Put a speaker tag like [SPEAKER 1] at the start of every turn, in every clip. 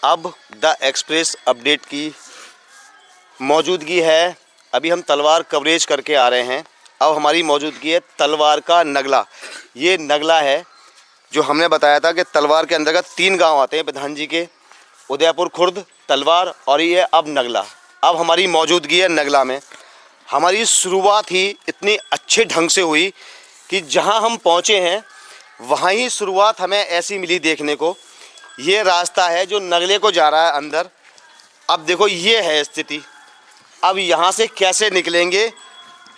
[SPEAKER 1] अब the express update की मौजूदगी है। अभी हम तलवार कवरेज करके आ रहे हैं। अब हमारी मौजूदगी है तलवार का नगला। ये नगला है जो हमने बताया था कि तलवार के अंतर्गत 3 गांव आते हैं प्रधान जी के, उदयपुर, खुर्द, तलवार और ये अब नगला। अब हमारी मौजूदगी है नगला में। हमारी शुरुआत ही इतनी अच्छे ढंग से हुई कि जहां हम पहुंचे हैं वहां ही शुरुआत हमें ऐसी मिली देखने को। ये रास्ता है जो नगले को जा रहा है अंदर। अब देखो ये है स्थिति। अब यहाँ से कैसे निकलेंगे?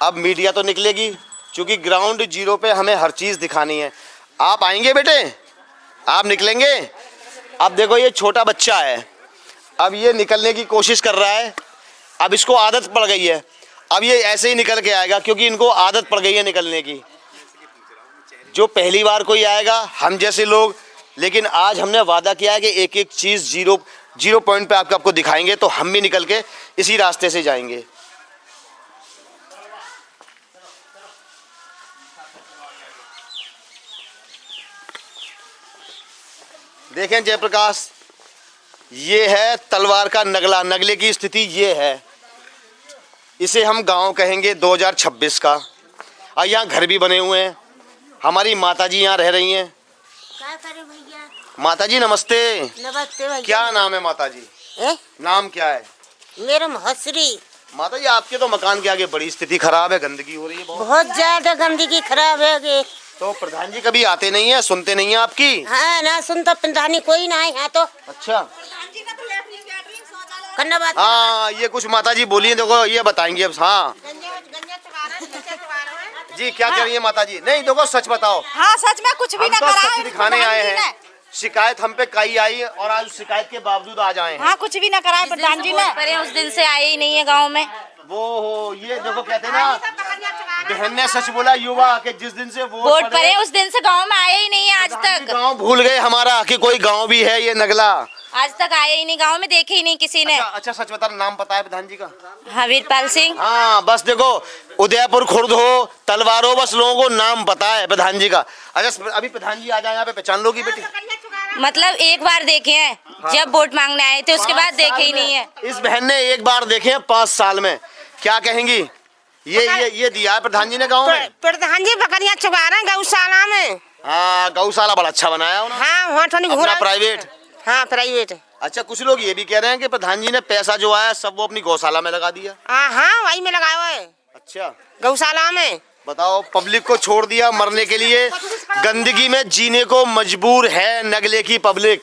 [SPEAKER 1] अब मीडिया तो निकलेगी क्योंकि ग्राउंड जीरो पे हमें हर चीज़ दिखानी है। आप आएंगे बेटे? आप निकलेंगे? अब देखो ये छोटा बच्चा है, अब ये निकलने की कोशिश कर रहा है। अब इसको आदत पड़ गई है, अब ये ऐसे ही निकल के आएगा क्योंकि इनको आदत पड़ गई है निकलने की। जो पहली बार कोई आएगा, हम जैसे लोग, लेकिन आज हमने वादा किया है कि एक एक चीज़ जीरो पॉइंट पे आपको दिखाएंगे, तो हम भी निकल के इसी रास्ते से जाएंगे। देखें जयप्रकाश, ये है तलवार का नगला। नगले की स्थिति ये है। इसे हम गांव कहेंगे 2026 का। और यहाँ घर भी बने हुए हैं। हमारी माताजी यहाँ रह रही हैं।
[SPEAKER 2] क्या करे भैया?
[SPEAKER 1] माताजी नमस्ते।
[SPEAKER 2] नमस्ते भैया।
[SPEAKER 1] क्या नाम है माताजी? नाम क्या है?
[SPEAKER 2] मेरा महसरी।
[SPEAKER 1] माताजी आपके तो मकान के आगे बड़ी स्थिति खराब है, गंदगी हो रही है
[SPEAKER 2] बहुत ज्यादा गंदगी खराब है।
[SPEAKER 1] तो प्रधान जी कभी आते नहीं है, सुनते नहीं है आपकी?
[SPEAKER 2] हाँ ना सुनता प्रधानी कोई ना है यहाँ तो।
[SPEAKER 1] अच्छा
[SPEAKER 2] करना बात।
[SPEAKER 1] हाँ, ये कुछ माताजी बोली है, देखो ये बताएंगे अब। हाँ जी, क्या कर रही है माताजी? नहीं देखो सच बताओ।
[SPEAKER 3] हाँ सच में कुछ भी
[SPEAKER 1] हम
[SPEAKER 3] ना
[SPEAKER 1] तो
[SPEAKER 3] करा
[SPEAKER 1] सच दिखाने आए हैं। शिकायत हम पे कई आई और आज शिकायत के बावजूद आज आए हैं।
[SPEAKER 3] हाँ कुछ भी ना करा है प्रधान जी ने।
[SPEAKER 4] उस दिन से आए ही नहीं है गांव में।
[SPEAKER 1] वो हो ये देखो कहते ना, बहन ने सच बोला युवा के जिस दिन से
[SPEAKER 4] वोट पड़े उस दिन से गांव में आए ही नहीं है आज तक।
[SPEAKER 1] गांव भूल गए हमारा कि कोई गांव भी है ये नगला।
[SPEAKER 4] आज तक आए ही नहीं, गांव में देखे ही नहीं किसी ने।
[SPEAKER 1] अच्छा सच बता, नाम पता है प्रधान जी का?
[SPEAKER 4] हाँ वीरपाल सिंह।
[SPEAKER 1] हाँ बस देखो, उदयपुर, खुर्द हो, तलवार हो, बस लोगों को नाम पता है प्रधान जी का। अच्छा अभी प्रधान जी आ जाए यहाँ पे, पहचान लोगी बेटी?
[SPEAKER 4] मतलब एक बार देखे हैं। हाँ। जब वोट मांगने आए थे उसके बाद देखे ही नहीं है।
[SPEAKER 1] इस बहन ने एक बार देखे हैं 5 साल में। क्या कहेंगी? ये दिया है प्रधान जी ने गाँव में।
[SPEAKER 2] प्रधान जी बकरियाँ चुगा रहे हैं गौशाला में।
[SPEAKER 1] हाँ गौशाला बड़ा अच्छा बनाया उन्होंने।
[SPEAKER 2] हाँ
[SPEAKER 1] प्राइवेट।
[SPEAKER 2] हाँ प्राइवेट।
[SPEAKER 1] अच्छा कुछ लोग ये भी कह रहे हैं कि प्रधान जी ने पैसा जो आया सब वो अपनी गौशाला में लगा दिया।
[SPEAKER 2] हाँ वही में लगाया हुआ है।
[SPEAKER 1] अच्छा
[SPEAKER 2] गौशाला में।
[SPEAKER 1] बताओ, पब्लिक को छोड़ दिया मरने के लिए। गंदगी में जीने को मजबूर है नगले की पब्लिक।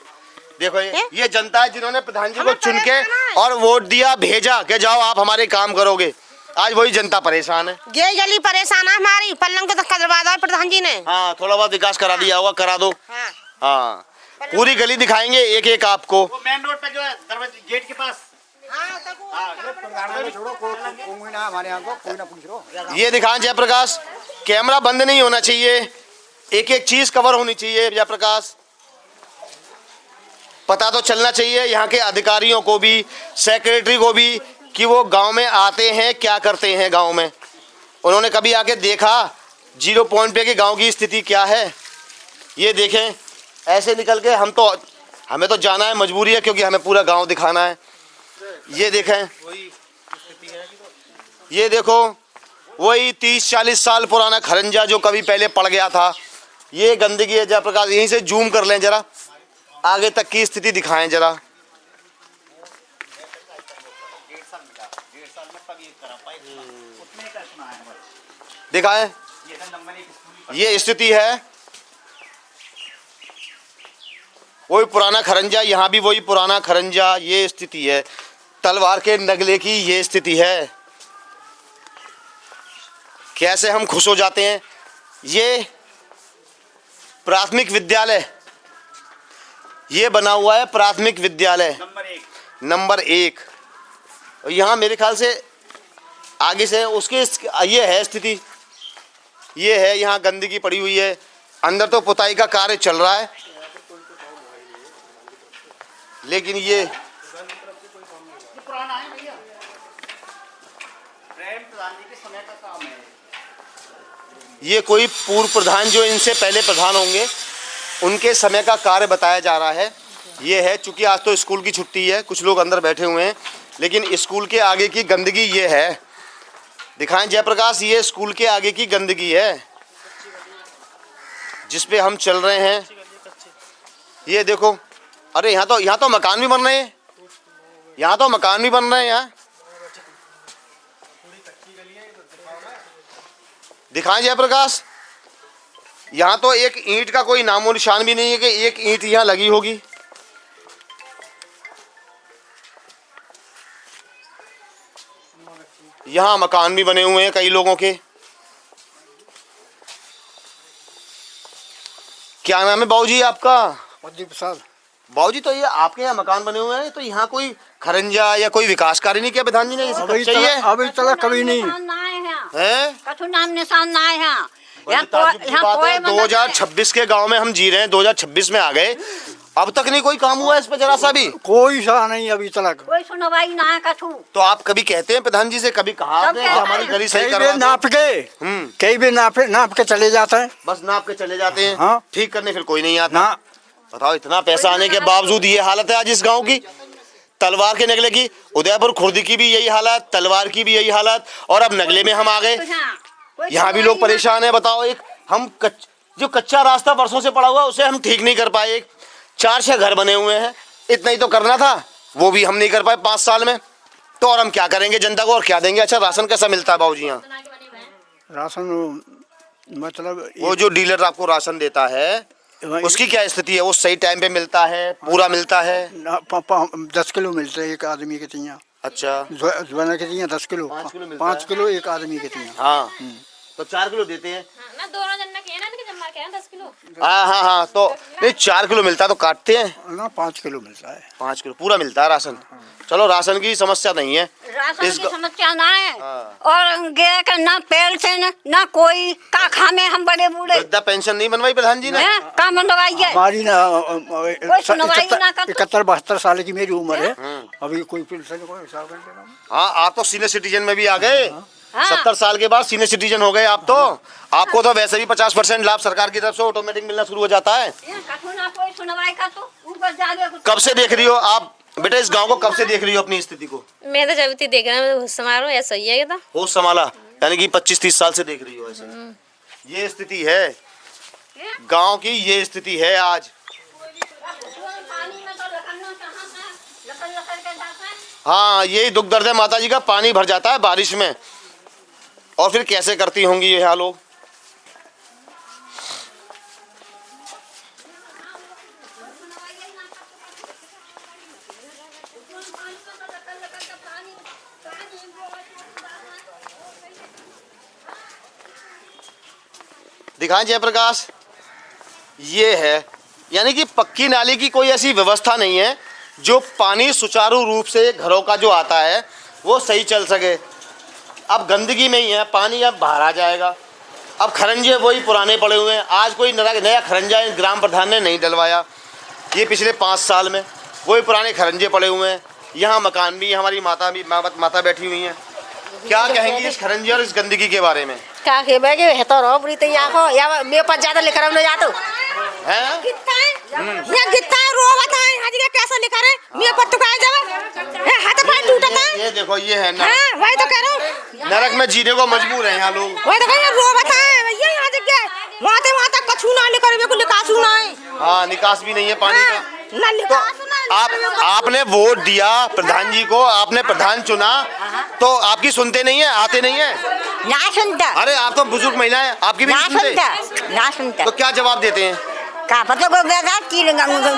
[SPEAKER 1] देखो ये जनता है जिन्होंने प्रधान जी को चुन के और वोट दिया, भेजा कि जाओ आप हमारे काम करोगे। आज वही जनता परेशान है।
[SPEAKER 2] ये गली परेशान है हमारी। पल्लंग को तो करवा दो प्रधान जी ने।
[SPEAKER 1] हाँ थोड़ा बहुत विकास करा दिया होगा, करा दो। हाँ पूरी गली दिखाएंगे एक एक आपको।
[SPEAKER 5] मेन रोड पे जो है दरवाजे गेट के पास।
[SPEAKER 1] ये दिखाएं जयप्रकाश, कैमरा बंद नहीं होना चाहिए, एक एक चीज कवर होनी चाहिए जयप्रकाश। पता तो चलना चाहिए यहाँ के अधिकारियों को भी, सेक्रेटरी को भी, कि वो गांव में आते हैं क्या करते हैं गांव में। उन्होंने कभी आके देखा जीरो पॉइंट पे कि गांव की स्थिति क्या है? ये देखें, ऐसे निकल के हमें तो जाना है, मजबूरी है क्योंकि हमें पूरा गांव दिखाना है। ये देखें, ये देखो वही 30-40 साल पुराना खरंजा जो कभी पहले पड़ गया था। ये गंदगी है जयप्रकाश। यहीं से जूम कर लें जरा, आगे तक की स्थिति दिखाएं जरा। दिखाएं, ये स्थिति है। वही पुराना खरंजा, यहाँ भी वही पुराना खरंजा। ये स्थिति है तलवार के नगले की, ये स्थिति है। कैसे हम खुश हो जाते हैं। ये प्राथमिक विद्यालय, ये बना हुआ है प्राथमिक विद्यालय नंबर 1। यहाँ मेरे ख्याल से आगे से उसके ये है स्थिति, ये है। यहाँ गंदगी पड़ी हुई है, अंदर तो पुताई का कार्य चल रहा है, लेकिन ये कोई पूर्व प्रधान जो इनसे पहले प्रधान होंगे उनके समय का कार्य बताया जा रहा है। ये है, चूंकि आज तो स्कूल की छुट्टी है, कुछ लोग अंदर बैठे हुए हैं, लेकिन स्कूल के आगे की गंदगी ये है। दिखाएं जयप्रकाश, ये स्कूल के आगे की गंदगी है जिस पे हम चल रहे हैं। ये देखो, अरे यहाँ तो मकान भी बन रहे हैं, यहाँ तो मकान भी बन रहे हैं। यहाँ दिखाएं जयप्रकाश, यहाँ तो एक ईंट का कोई नामो निशान भी नहीं है कि एक ईंट यहाँ लगी होगी। यहाँ मकान भी बने हुए हैं कई लोगों के। क्या नाम है बाबूजी आपका?
[SPEAKER 6] प्रसाद।
[SPEAKER 1] बाबूजी, तो ये आपके यहाँ मकान बने हुए हैं, तो यहाँ कोई खरंजा या कोई विकास कार्य नहीं किया प्रधान जी ने?
[SPEAKER 6] अभी तक कभी नहीं
[SPEAKER 1] है।
[SPEAKER 3] कछु नाम निशान ना है यहाँ।
[SPEAKER 1] यहाँ 2026 के गांव में हम जी रहे हैं, 2026 में आ गए, अब तक नहीं कोई काम हुआ इस पे जरा सा भी?
[SPEAKER 6] कोई सा नहीं अभी तक,
[SPEAKER 3] कोई सुनवाई ना है कछु।
[SPEAKER 1] तो आप कभी कहते हैं प्रधान जी से, कभी कहा आपने कि हमारी गली सही
[SPEAKER 6] कई
[SPEAKER 1] करवा
[SPEAKER 6] भी
[SPEAKER 1] दो?
[SPEAKER 6] नाप के कई भी नाप के चले जाते हैं,
[SPEAKER 1] बस नाप के चले जाते हैं।
[SPEAKER 6] हाँ।
[SPEAKER 1] ठीक करने फिर कोई नहीं आता
[SPEAKER 6] ना।
[SPEAKER 1] बताओ, इतना पैसा आने के बावजूद ये हालत है आज इस गांव की। तलवार के नगले की, उदयपुर खुर्द की भी यही हालत, तलवार की भी यही हालत, और अब नगले में हम आ गए। यहाँ भी लोग परेशान है। बताओ, एक हम जो कच्चा रास्ता वर्षों से पड़ा हुआ उसे हम ठीक नहीं कर पाए। 4-6 घर बने हुए हैं, इतना ही तो करना था, वो भी हम नहीं कर पाए 5 साल में। तो और हम क्या करेंगे जनता को, और क्या देंगे? अच्छा, राशन कैसा मिलता है बाबूजी यहाँ?
[SPEAKER 6] राशन मतलब
[SPEAKER 1] वो जो डीलर आपको राशन देता है उसकी क्या स्थिति है? वो सही टाइम पे मिलता है, पूरा मिलता है?
[SPEAKER 6] 10 किलो मिलते हैं एक आदमी के तिया।
[SPEAKER 1] अच्छा,
[SPEAKER 6] 10 किलो, 5 किलो एक आदमी के तिया।
[SPEAKER 1] हाँ, तो 4 किलो देते हैं
[SPEAKER 4] ना, दोनों जन के ना, जमा के 10 किलो।
[SPEAKER 1] हाँ, तो नहीं 4 किलो मिलता है तो काटते हैं
[SPEAKER 6] ना, 5 किलो मिलता है।
[SPEAKER 1] 5 किलो पूरा मिलता है राशन। चलो, राशन की समस्या नहीं है,
[SPEAKER 3] राशन
[SPEAKER 1] इस
[SPEAKER 3] की समस्या ना है।
[SPEAKER 1] हाँ।
[SPEAKER 3] और गे का ना पेंशन ना कोई का खामे हम बड़े बूढ़े।
[SPEAKER 1] वृद्धा पेंशन नहीं बनवाई प्रधान जी ने?
[SPEAKER 3] का बनवाई है?
[SPEAKER 6] हमारी ना
[SPEAKER 3] सुनवाई ना कर।
[SPEAKER 6] 71-72 साल की मेरी उम्र है, अभी कोई पेंशन कोई हिसाब नहीं देना।
[SPEAKER 1] हाँ, आप तो सीनियर सिटीजन में भी आ गए।
[SPEAKER 3] हाँ।
[SPEAKER 1] 70 साल के बाद सीनियर सिटीजन हो गए आप तो। आपको तो वैसे भी 50% लाभ सरकार की तरफ से ऑटोमेटिक मिलना शुरू हो जाता है।
[SPEAKER 3] कछु ना कोई सुनवाई का, तो ऊपर जाके
[SPEAKER 1] कब से देख रही हो आप बेटा इस गांव को? कब से देख रही हो अपनी स्थिति को?
[SPEAKER 4] मैं तो जब देख रहा हूँ समारोह ऐसा ही है।
[SPEAKER 1] होश संभाला यानी कि 25-30 साल से देख रही हो ऐसे। ये स्थिति है गांव की, ये स्थिति है आज। हाँ, यही दुख दर्द है माता जी का, पानी भर जाता है बारिश में, और फिर कैसे करती होंगी ये यहाँ लोग। दिखाएं जयप्रकाश, ये है यानी कि पक्की नाली की कोई ऐसी व्यवस्था नहीं है जो पानी सुचारू रूप से घरों का जो आता है वो सही चल सके। अब गंदगी में ही है, पानी अब बाहर आ जाएगा। अब खरंजे वही पुराने पड़े हुए हैं, आज कोई नया खरंजा ग्राम प्रधान ने नहीं डलवाया। ये पिछले 5 साल में वही पुराने खरंजे पड़े हुए हैं। यहाँ मकान भी, हमारी माता बैठी हुई हैं। क्या कहेंगी इस खरंजे और इस गंदगी के बारे में?
[SPEAKER 3] क्या के बैगे है तो रो बुरी तैयार हो या मेरे पास ज्यादा लेकर हम ले जातो
[SPEAKER 1] हैं?
[SPEAKER 3] कितना है ये कितना है रो बताएं हाजी का कैसा लिखा रे मेरे पर तो कहां जावे है हाथ पैर टूटा था।
[SPEAKER 1] ये देखो, ये है ना,
[SPEAKER 3] हां वही तो कह रहा हूं,
[SPEAKER 1] नरक में जीने को मजबूर है यहाँ लोग।
[SPEAKER 3] वही तो कह रो बताएं भैया यहां जगह माते कछु ना लेकर मेरे को निकास ना है।
[SPEAKER 1] हाँ, निकास भी नहीं है पानी का।
[SPEAKER 3] ना निकास
[SPEAKER 1] आपने वोट दिया प्रधान जी को, आपने प्रधान चुना, तो आपकी सुनते नहीं है, आते नहीं है?
[SPEAKER 3] ना सुनता।
[SPEAKER 1] अरे आप तो बुजुर्ग महिला है, आपकी भी
[SPEAKER 3] ना
[SPEAKER 1] नहीं सुनते?
[SPEAKER 3] ना सुनता।
[SPEAKER 1] तो क्या जवाब देते हैं?
[SPEAKER 3] का पता को गया की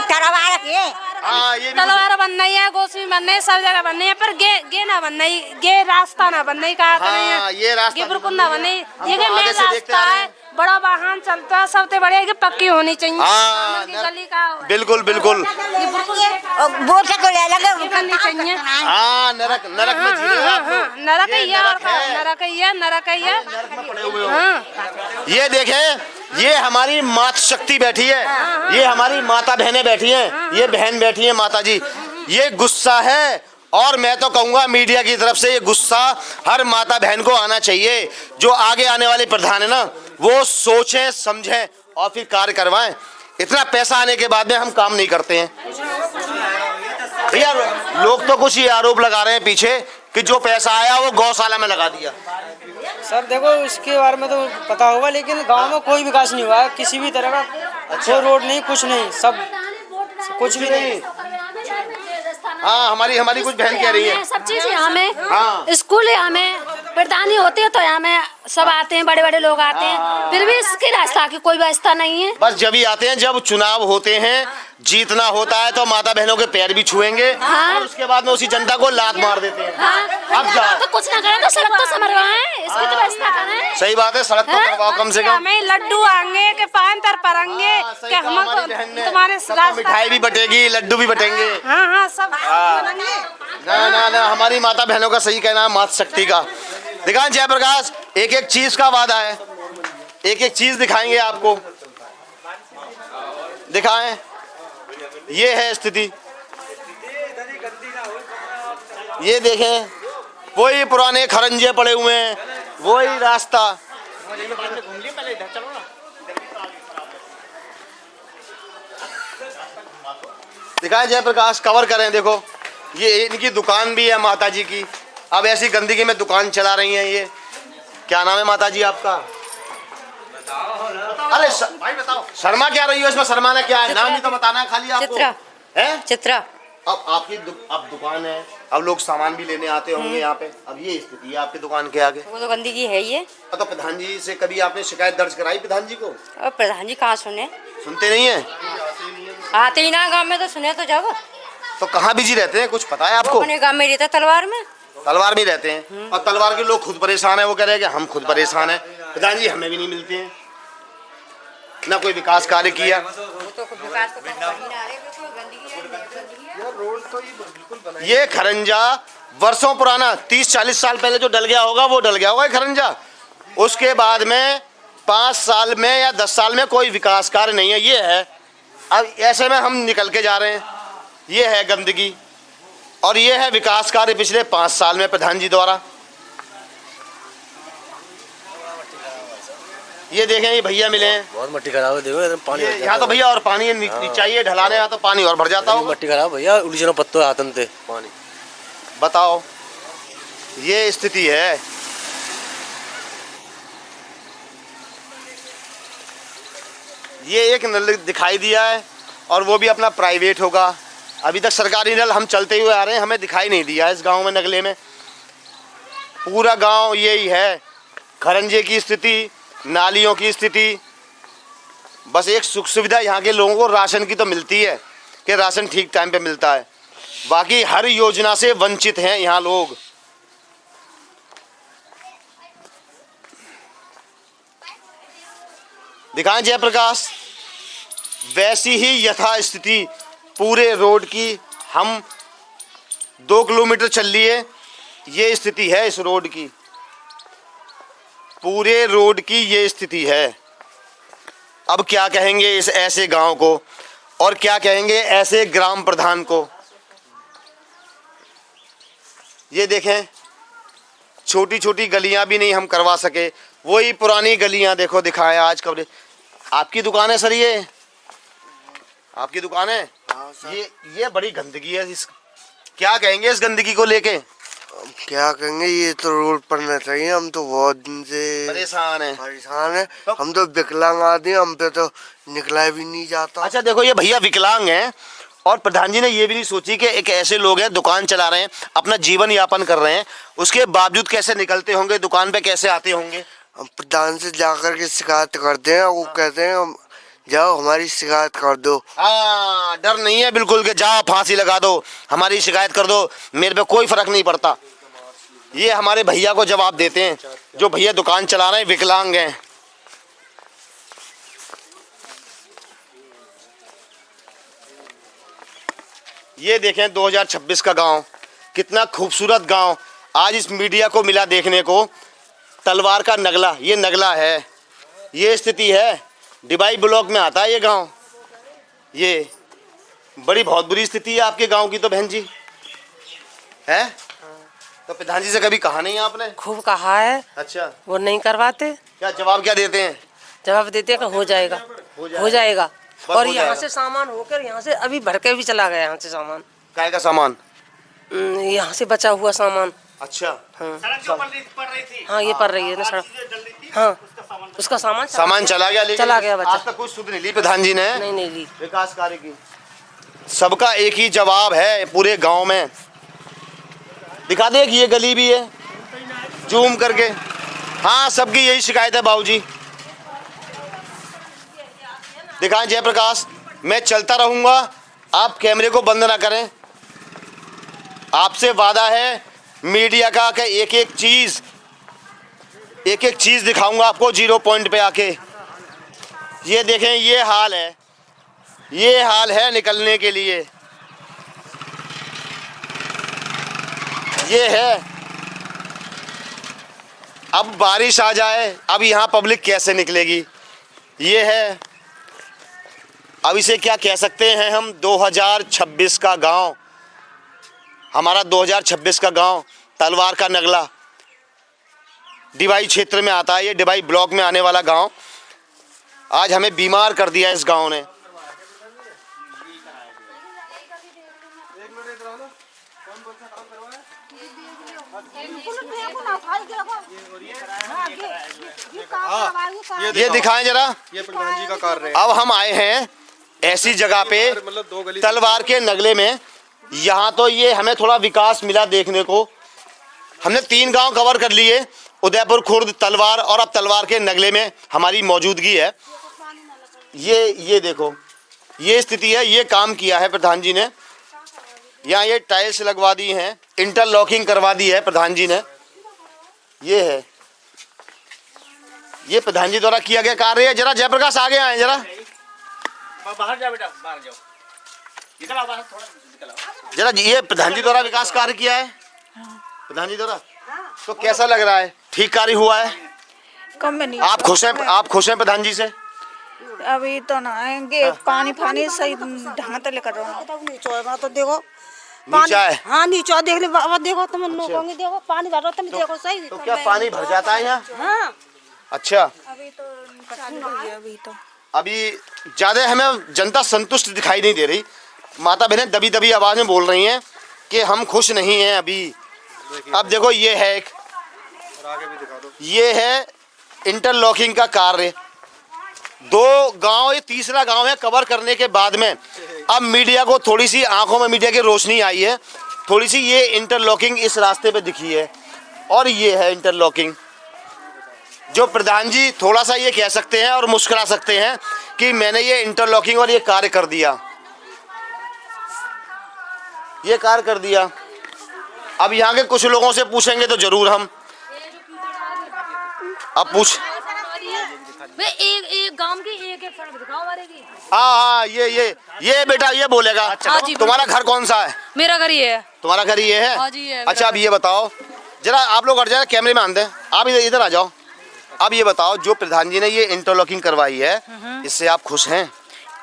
[SPEAKER 3] तरवा रखिए।
[SPEAKER 1] हाँ, ये
[SPEAKER 7] तलवार बन रही है, गोसमी बन रही है, सब जगह बन रही है, पर गे ना बन रही, गे रास्ता ना बन रही। कहा
[SPEAKER 1] हाँ, ये रास्ता
[SPEAKER 7] गे बिल्कुल ना बन रही। ये
[SPEAKER 1] तो
[SPEAKER 7] मेन रास्ता है, बड़ा वाहन चलता है, सबसे बढ़िया कि पक्की होनी चाहिए।
[SPEAKER 1] हाँ,
[SPEAKER 7] गली का
[SPEAKER 1] बिल्कुल बिल्कुल।
[SPEAKER 3] वो तक ले लगे
[SPEAKER 7] करनी चाहिए।
[SPEAKER 1] हाँ, नरक में जी रहे हो आप लोग।
[SPEAKER 7] नरक
[SPEAKER 1] ये
[SPEAKER 7] ही है,
[SPEAKER 1] नरक है।
[SPEAKER 7] नरक ही है, नरक ही है।
[SPEAKER 1] नरक में पड़े हुए हो। ये देखें, ये हमारी मात शक्ति बैठी है, ये हमारी माता बहनें बैठी हैं, ये बहन बैठी है माता जी। ये गुस्सा है, और मैं तो कहूँगा मीडिया की तरफ से ये गुस्सा हर माता बहन को आना चाहिए। जो आगे आने वाले प्रधान है ना, वो सोचें समझें और फिर कार्य करवाएं। इतना पैसा आने के बाद में हम काम नहीं करते हैं। भैया लोग तो कुछ ये आरोप लगा रहे हैं पीछे कि जो पैसा आया वो गौशाला में लगा दिया।
[SPEAKER 8] सर देखो इसके बारे में तो पता होगा, लेकिन गांव में कोई विकास नहीं हुआ है किसी भी तरह का। कोई रोड नहीं, कुछ नहीं, सब कुछ भी नहीं।
[SPEAKER 1] हाँ, हमारी कुछ बहन कह रही है
[SPEAKER 9] सब चीज यहाँ में,
[SPEAKER 1] हाँ।
[SPEAKER 9] स्कूल यहाँ में, प्रधानी होते हैं तो यहाँ में सब आते हैं, बड़े बड़े लोग आते हैं, फिर भी इसकी रास्ता की कोई व्यवस्था नहीं है।
[SPEAKER 1] बस जब ही आते हैं, जब चुनाव होते हैं, जीतना होता है तो माता बहनों के पैर भी छुएंगे,
[SPEAKER 9] हाँ।
[SPEAKER 1] और उसके बाद में उसी जनता को लात मार देते हैं।
[SPEAKER 9] हाँ।
[SPEAKER 1] अब जाओ
[SPEAKER 9] तो कुछ ना करें तो सड़क तो समरवाएं, इसकी तो व्यवस्था करें।
[SPEAKER 1] सही बात है, सड़क तो करवाओ कम से कम।
[SPEAKER 7] हमें लड्डू आएंगे के पान तर परेंगे कि हम तुम्हारे
[SPEAKER 1] मिठाई भी बटेगी, लड्डू भी बटेंगे।
[SPEAKER 7] हाँ हाँ सब
[SPEAKER 1] ना हमारी माता बहनों का सही कहना है, मात शक्ति का। दिखाएं जयप्रकाश, एक एक चीज का वादा है, एक एक चीज दिखाएंगे आपको। दिखाएं, ये है स्थिति, ये देखें, वही पुराने खरंजे पड़े हुए हैं, वही रास्ता। दिखाएं जयप्रकाश, कवर करें। देखो ये इनकी दुकान भी है माता जी की। अब ऐसी गंदगी में दुकान चला रही हैं ये। क्या नाम है माता जी आपका? अरे भाई बताओ, शर्मा क्या रही हो इसमें? शर्माना क्या है? नाम ही तो बताना है खाली आपको।
[SPEAKER 4] चित्रा
[SPEAKER 1] है
[SPEAKER 4] चित्रा।
[SPEAKER 1] अब आपकी अब दुकान है, अब लोग सामान भी लेने आते होंगे यहाँ पे। अब ये स्थिति है आपकी दुकान के आगे।
[SPEAKER 4] वो तो गंदगी है ये।
[SPEAKER 1] तो प्रधान जी से कभी आपने शिकायत दर्ज कराई प्रधान जी को?
[SPEAKER 4] और प्रधान जी कहाँ सुने,
[SPEAKER 1] सुनते नहीं है?
[SPEAKER 4] आते ही ना गाँव में तो सुने तो जब।
[SPEAKER 1] तो कहाँ बिजी रहते हैं, कुछ पता है आपको?
[SPEAKER 4] अपने गाँव में रहता तलवार में।
[SPEAKER 1] तलवार में रहते हैं, और तलवार के लोग खुद परेशान है। वो कह रहे हैं कि हम खुद परेशान हैं, प्रधान जी हमें भी नहीं मिलते हैं, ना कोई विकास कार्य किया। ये खरंजा वर्षों पुराना, 30-40 साल पहले जो डल गया होगा वो डल गया होगा खरंजा। उसके बाद में 5 साल में या 10 साल में कोई विकास कार्य नहीं है। ये है, अब ऐसे में हम निकल के जा रहे हैं। ये है गंदगी, और ये है विकास कार्य पिछले 5 साल में प्रधान जी द्वारा। ये देखें, ये भैया मिले हैं,
[SPEAKER 10] बहुत मट्टी खराब है, देखो पानी
[SPEAKER 1] यहाँ तो भैया और पानी चाहिए ढलाने में, तो पानी और भर जाता हो।
[SPEAKER 10] मट्टी खराब भैया, उलझनो पत्तो आतन थे पानी।
[SPEAKER 1] बताओ, ये स्थिति है। ये एक नल दिखाई दिया है, और वो भी अपना प्राइवेट होगा। अभी तक सरकारी नल हम चलते हुए आ रहे हैं, हमें दिखाई नहीं दिया इस गांव में, नगले में। पूरा गांव यही है, खरंजे की स्थिति, नालियों की स्थिति। बस एक सुख सुविधा यहाँ के लोगों को राशन की तो मिलती है कि राशन ठीक टाइम पे मिलता है, बाकी हर योजना से वंचित हैं यहाँ लोग। दिखाएं जयप्रकाश, वैसी ही यथा स्थिति पूरे रोड की। हम 2 किलोमीटर चल लिए, ये स्थिति है इस रोड की, पूरे रोड की ये स्थिति है। अब क्या कहेंगे इस ऐसे गांव को, और क्या कहेंगे ऐसे ग्राम प्रधान को? ये देखें, छोटी छोटी गलियां भी नहीं हम करवा सके, वही पुरानी गलियां देखो। दिखाएं आज कब। आपकी दुकान है सर? ये आपकी दुकान है? ये बड़ी गंदगी है। क्या कहेंगे इस गंदगी को लेके?
[SPEAKER 11] क्या कहेंगे, ये तो रोड पड़ना चाहिए। हम तो बहुत दिन से परेशान है। तो हम तो विकलांग आदमी, हम पे तो निकला भी नहीं जाता।
[SPEAKER 1] अच्छा देखो, ये भैया विकलांग हैं, और प्रधान जी ने ये भी नहीं सोची कि एक ऐसे लोग हैं, दुकान चला रहे हैं, अपना जीवन यापन कर रहे हैं, उसके बावजूद कैसे निकलते होंगे, दुकान पे कैसे आते होंगे।
[SPEAKER 11] हम प्रधान से जाकर के शिकायत करते हैं, वो कहते हैं जाओ हमारी शिकायत कर दो।
[SPEAKER 1] हाँ, डर नहीं है बिल्कुल कि जाओ फांसी लगा दो, हमारी शिकायत कर दो, मेरे पे कोई फर्क नहीं पड़ता। ये हमारे भैया को जवाब देते हैं, जो भैया दुकान चला रहे हैं, विकलांग हैं। ये देखें 2026 का गांव, कितना खूबसूरत गांव आज इस मीडिया को मिला देखने को। तलवार का नगला, ये नगला है, ये स्थिति है। डिबाई ब्लॉक में आता है ये गांव। ये बड़ी बहुत बुरी स्थिति है आपके गांव की तो बहन जी है। तो प्रधान जी से कभी कहा नहीं आपने?
[SPEAKER 12] खूब कहा है।
[SPEAKER 1] अच्छा,
[SPEAKER 12] वो नहीं करवाते।
[SPEAKER 1] क्या जवाब क्या देते हैं?
[SPEAKER 12] जवाब देते हैं कि हो जाएगा, हो जाएगा। और
[SPEAKER 1] हो
[SPEAKER 12] यहाँ
[SPEAKER 1] जाएगा।
[SPEAKER 12] से सामान होकर यहाँ से अभी भर के भी चला गया, यहाँ से सामान।
[SPEAKER 1] काय का सामान?
[SPEAKER 12] यहाँ से बचा हुआ सामान।
[SPEAKER 1] अच्छा।
[SPEAKER 12] हाँ
[SPEAKER 5] सड़क जो पड़ रही थी।
[SPEAKER 12] हाँ, ये पड़ रही है ना सड़क।
[SPEAKER 5] चीजें जल रही थी,
[SPEAKER 12] हाँ उसका सामान
[SPEAKER 1] चला गया, लेकिन
[SPEAKER 12] चला गया बच्चा।
[SPEAKER 1] आज तक कुछ सुध नहीं ली प्रधान जी ने
[SPEAKER 12] नहीं ली।
[SPEAKER 1] विकास कार्य की। सबका एक ही जवाब है पूरे गांव में। दिखा दे कि ये गली भी है जूम करके। हाँ, सबकी यही शिकायत है बाबूजी। दिखाएं जयप्रकाश, मैं चलता रहूंगा, आप कैमरे को बंद ना करें। आपसे वादा है मीडिया का कि एक एक चीज दिखाऊंगा आपको जीरो पॉइंट पे आके। ये देखें, ये हाल है निकलने के लिए। ये है, अब बारिश आ जाए, अब यहाँ पब्लिक कैसे निकलेगी? ये है, अब इसे क्या कह सकते हैं हम? 2026 का गांव, हमारा 2026 का गांव तलवार का नगला डिवाई क्षेत्र में आता है। ये डिवाई ब्लॉक में आने वाला गांव आज हमें बीमार कर दिया इस गांव ने। ये दिखाएं जरा,
[SPEAKER 10] ये प्रधान जी का कार्य है।
[SPEAKER 1] अब हम आए हैं ऐसी जगह पे
[SPEAKER 10] मतलब 2 गली
[SPEAKER 1] तलवार के नगले में। यहाँ तो ये हमें थोड़ा विकास मिला देखने को। हमने 3 गांव कवर कर लिए, उदयपुर, खुर्द, तलवार, और अब तलवार के नगले में हमारी मौजूदगी है। ये देखो, ये स्थिति है। ये काम किया है प्रधान जी ने। यहाँ ये टाइल्स लगवा दी हैं, इंटरलॉकिंग करवा दी है प्रधान जी ने। ये है, ये प्रधान जी द्वारा किया गया कार्य है। जरा जयप्रकाश आगे आए जरा।
[SPEAKER 5] बाहर जाओ बेटा, बाहर जाओ, निकल आओ बाहर, थोड़ा निकल आओ
[SPEAKER 1] जरा। ये प्रधान जी द्वारा विकास कार्य किया है, प्रधान जी द्वारा। तो कैसा लग रहा है? ठीक कार्य हुआ है?
[SPEAKER 3] कम में नहीं।
[SPEAKER 1] आप खुश हैं? आप खुश हैं प्रधान जी से?
[SPEAKER 3] अभी तो ना आएंगे, पानी सही ढंग से लेकर नीचे तो देखो
[SPEAKER 1] नीचा है।
[SPEAKER 3] हाँ नीचा देख ले बाबा, देखो तुम लोगों देखो पानी भर तुम देखो सही।
[SPEAKER 1] तो क्या पानी भर जाता है यहाँ?
[SPEAKER 3] हाँ
[SPEAKER 1] अच्छा,
[SPEAKER 3] अभी तो
[SPEAKER 1] अभी ज्यादा हमें जनता संतुष्ट दिखाई नहीं दे रही। माता बहनें दबी दबी आवाज में बोल रही हैं कि हम खुश नहीं हैं अभी। अब देखो, ये है एक,
[SPEAKER 10] आगे भी दिखा दो।
[SPEAKER 1] ये है इंटरलॉकिंग का कार्य। 2 गांव, ये तीसरा गांव है कवर करने के बाद में। अब मीडिया को थोड़ी सी आंखों में मीडिया की रोशनी आई है, थोड़ी सी ये इंटरलॉकिंग इस रास्ते पे दिखी है। और ये है इंटरलॉकिंग, जो प्रधान जी थोड़ा सा ये कह सकते हैं और मुस्कुरा सकते हैं कि मैंने ये इंटरलॉकिंग और ये कार्य कर दिया, ये कार्य कर दिया। अब यहाँ के कुछ लोगों से पूछेंगे तो जरूर हम, अब पूछ
[SPEAKER 9] एक गांव की एक सड़क दिखाओ हमारे की।
[SPEAKER 1] हाँ, ये बेटा ये बोलेगा।
[SPEAKER 9] हाँ जी,
[SPEAKER 1] तुम्हारा घर कौन सा है?
[SPEAKER 9] मेरा घर ये है।
[SPEAKER 1] तुम्हारा घर ये है?
[SPEAKER 9] हाँ जी, ये है।
[SPEAKER 1] अच्छा, अब ये बताओ जरा, आप लोग हट जाए, कैमरे में आन दें, आप इधर आ जाओ। अब ये बताओ, जो प्रधान जी ने ये इंटरलॉकिंग करवाई है, इससे आप खुश हैं?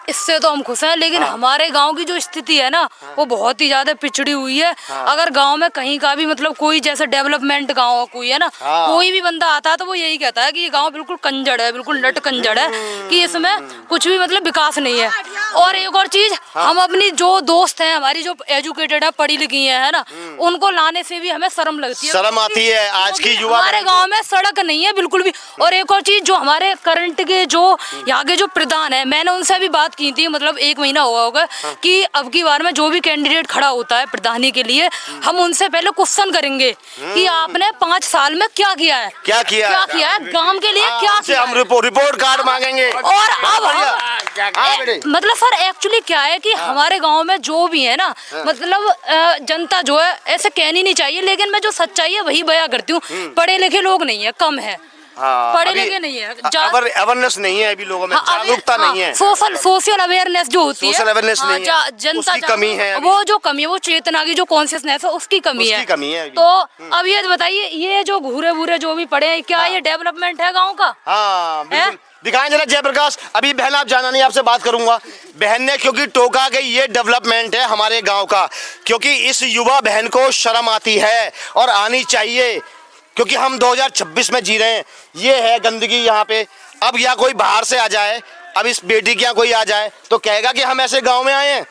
[SPEAKER 9] इससे तो हम खुश हैं, लेकिन हमारे गांव की जो स्थिति है ना, वो बहुत ही ज्यादा पिछड़ी हुई है। अगर गांव में कहीं का भी मतलब कोई जैसे डेवलपमेंट गांव कोई है ना, कोई भी बंदा आता है तो वो यही कहता है कि ये गांव बिल्कुल कंजड़ है, बिल्कुल नट कंजड़ है, कि इसमें कुछ भी मतलब विकास नहीं है। और एक और चीज, हम अपनी जो दोस्त हैं हमारी, जो एजुकेटेड है, पढ़ी लिखी है ना, उनको लाने से भी हमें शर्म लगती है,
[SPEAKER 1] शर्म आती है। आज की युवा,
[SPEAKER 9] हमारे गाँव में सड़क नहीं है बिल्कुल भी। और एक और चीज, जो हमारे करंट के जो यहाँ के जो प्रधान है, मैंने उनसे भी बात की थी, मतलब 1 महीना हुआ होगा, कि अब की बार में जो भी कैंडिडेट खड़ा होता है प्रधानी के लिए, हम उनसे पहले क्वेश्चन करेंगे कि आपने 5 साल में क्या किया है,
[SPEAKER 1] क्या किया
[SPEAKER 9] है गांव के लिए, क्या किया।
[SPEAKER 1] हम रिपोर्ट कार्ड मांगेंगे।
[SPEAKER 9] और अब मतलब सर एक्चुअली क्या है कि हमारे गांव में जो भी है ना, मतलब जनता जो है, ऐसे कहनी नहीं चाहिए, लेकिन मैं जो सच्चाई है वही बयां करती हूँ। पढ़े लिखे लोग नहीं है, कम है, पढ़े लिखे नहीं है,
[SPEAKER 1] अवेयरनेस नहीं है अभी लोगों में, जागरूकता नहीं है,
[SPEAKER 9] सोशल अवेयरनेस जो होती है,
[SPEAKER 1] सोशल अवेयरनेस नहीं है,
[SPEAKER 9] जनता
[SPEAKER 1] उसकी कमी है।
[SPEAKER 9] वो जो कमी है, वो चेतना की जो कॉन्शियसनेस है, उसकी कमी है। तो अब ये बताइए, ये जो घूरे भूरे जो भी पड़े हैं, क्या ये डेवलपमेंट है गाँव का?
[SPEAKER 1] हाँ बिल्कुल। दिखाएं जरा जयप्रकाश। अभी बहन, आप जाना नहीं, आपसे बात करूंगा। बहन ने क्योंकि टोका कि ये डेवलपमेंट है हमारे गांव का, क्योंकि इस युवा बहन को शर्म आती है और आनी चाहिए, क्योंकि हम 2026 में जी रहे हैं। ये है गंदगी यहाँ पे। अब या कोई बाहर से आ जाए, अब इस बेटी के यहाँ कोई आ जाए तो कहेगा कि हम ऐसे गांव में आए हैं।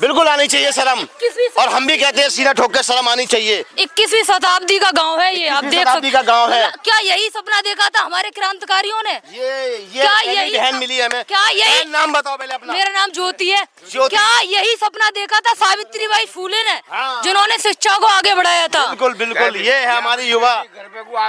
[SPEAKER 1] बिल्कुल आनी चाहिए शर्म,
[SPEAKER 9] 21वीं
[SPEAKER 1] और हम भी कहते हैं सीना ठोक के शर्म आनी चाहिए।
[SPEAKER 9] 21वीं शताब्दी का गांव है ये, आप
[SPEAKER 1] 21वीं
[SPEAKER 9] देख
[SPEAKER 1] शताब्दी
[SPEAKER 9] सकते
[SPEAKER 1] का गांव है।
[SPEAKER 9] क्या यही सपना देखा था हमारे क्रांतिकारियों ने?
[SPEAKER 1] ये
[SPEAKER 9] क्या
[SPEAKER 1] पहली
[SPEAKER 9] यही
[SPEAKER 1] बहन मिली है हमें।
[SPEAKER 9] क्या यही?
[SPEAKER 1] बहन, नाम बताओ पहले अपना।
[SPEAKER 9] मेरा नाम ज्योति है।
[SPEAKER 1] ज्योति।
[SPEAKER 9] क्या यही सपना देखा था सावित्रीबाई फूले ने,
[SPEAKER 1] हाँ।
[SPEAKER 9] जिन्होंने शिक्षा को आगे बढ़ाया था?
[SPEAKER 1] बिल्कुल बिल्कुल, ये है हमारी युवा।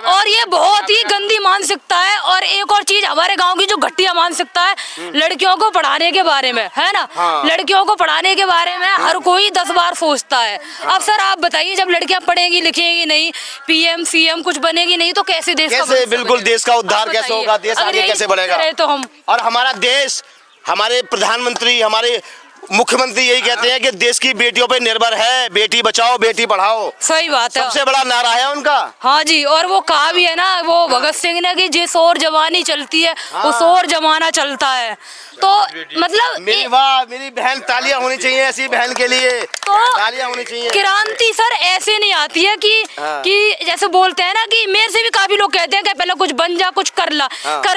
[SPEAKER 9] और ये बहुत ही गंदी मानसिकता है। और एक और चीज, हमारे गांव की जो घटिया मानसिकता है लड़कियों को पढ़ाने के बारे में, है ना?
[SPEAKER 1] हाँ।
[SPEAKER 9] लड़कियों को पढ़ाने के बारे में हर कोई 10 बार सोचता है। अब सर आप बताइए, जब लड़कियां पढ़ेंगी लिखेंगी नहीं, पीएम सीएम कुछ बनेगी नहीं, तो कैसे देश का
[SPEAKER 1] कैसे
[SPEAKER 9] भविष्य
[SPEAKER 1] बिल्कुल
[SPEAKER 9] बनेगा?
[SPEAKER 1] देश का उद्धार
[SPEAKER 9] आप
[SPEAKER 1] कैसे
[SPEAKER 9] बताइए।
[SPEAKER 1] होगा, देश
[SPEAKER 9] अगर
[SPEAKER 1] आगे
[SPEAKER 9] यही
[SPEAKER 1] कैसे
[SPEAKER 9] सोचते
[SPEAKER 1] बढ़ेगा?
[SPEAKER 9] रहे तो हम,
[SPEAKER 1] और हमारा देश, हमारे प्रधानमंत्री, हमारे मुख्यमंत्री यही कहते हैं कि देश की बेटियों पे निर्भर है, बेटी बचाओ बेटी पढ़ाओ।
[SPEAKER 9] सही बात है।
[SPEAKER 1] सबसे बड़ा नारा है उनका।
[SPEAKER 9] हाँ जी, और वो कहा भी है ना वो भगत सिंह ने कि जिस और जवानी चलती है उस और जमाना चलता है। तो मतलब
[SPEAKER 1] मेरी वाह, मेरी बहन, तालियां होनी चाहिए ऐसी बहन के लिए,
[SPEAKER 9] तो
[SPEAKER 1] तालियां होनी चाहिए।
[SPEAKER 9] क्रांति सर ऐसे नहीं आती है कि जैसे बोलते हैं ना कि मेरे से भी काफी लोग कहते हैं कि पहले कुछ बन जा, कुछ कर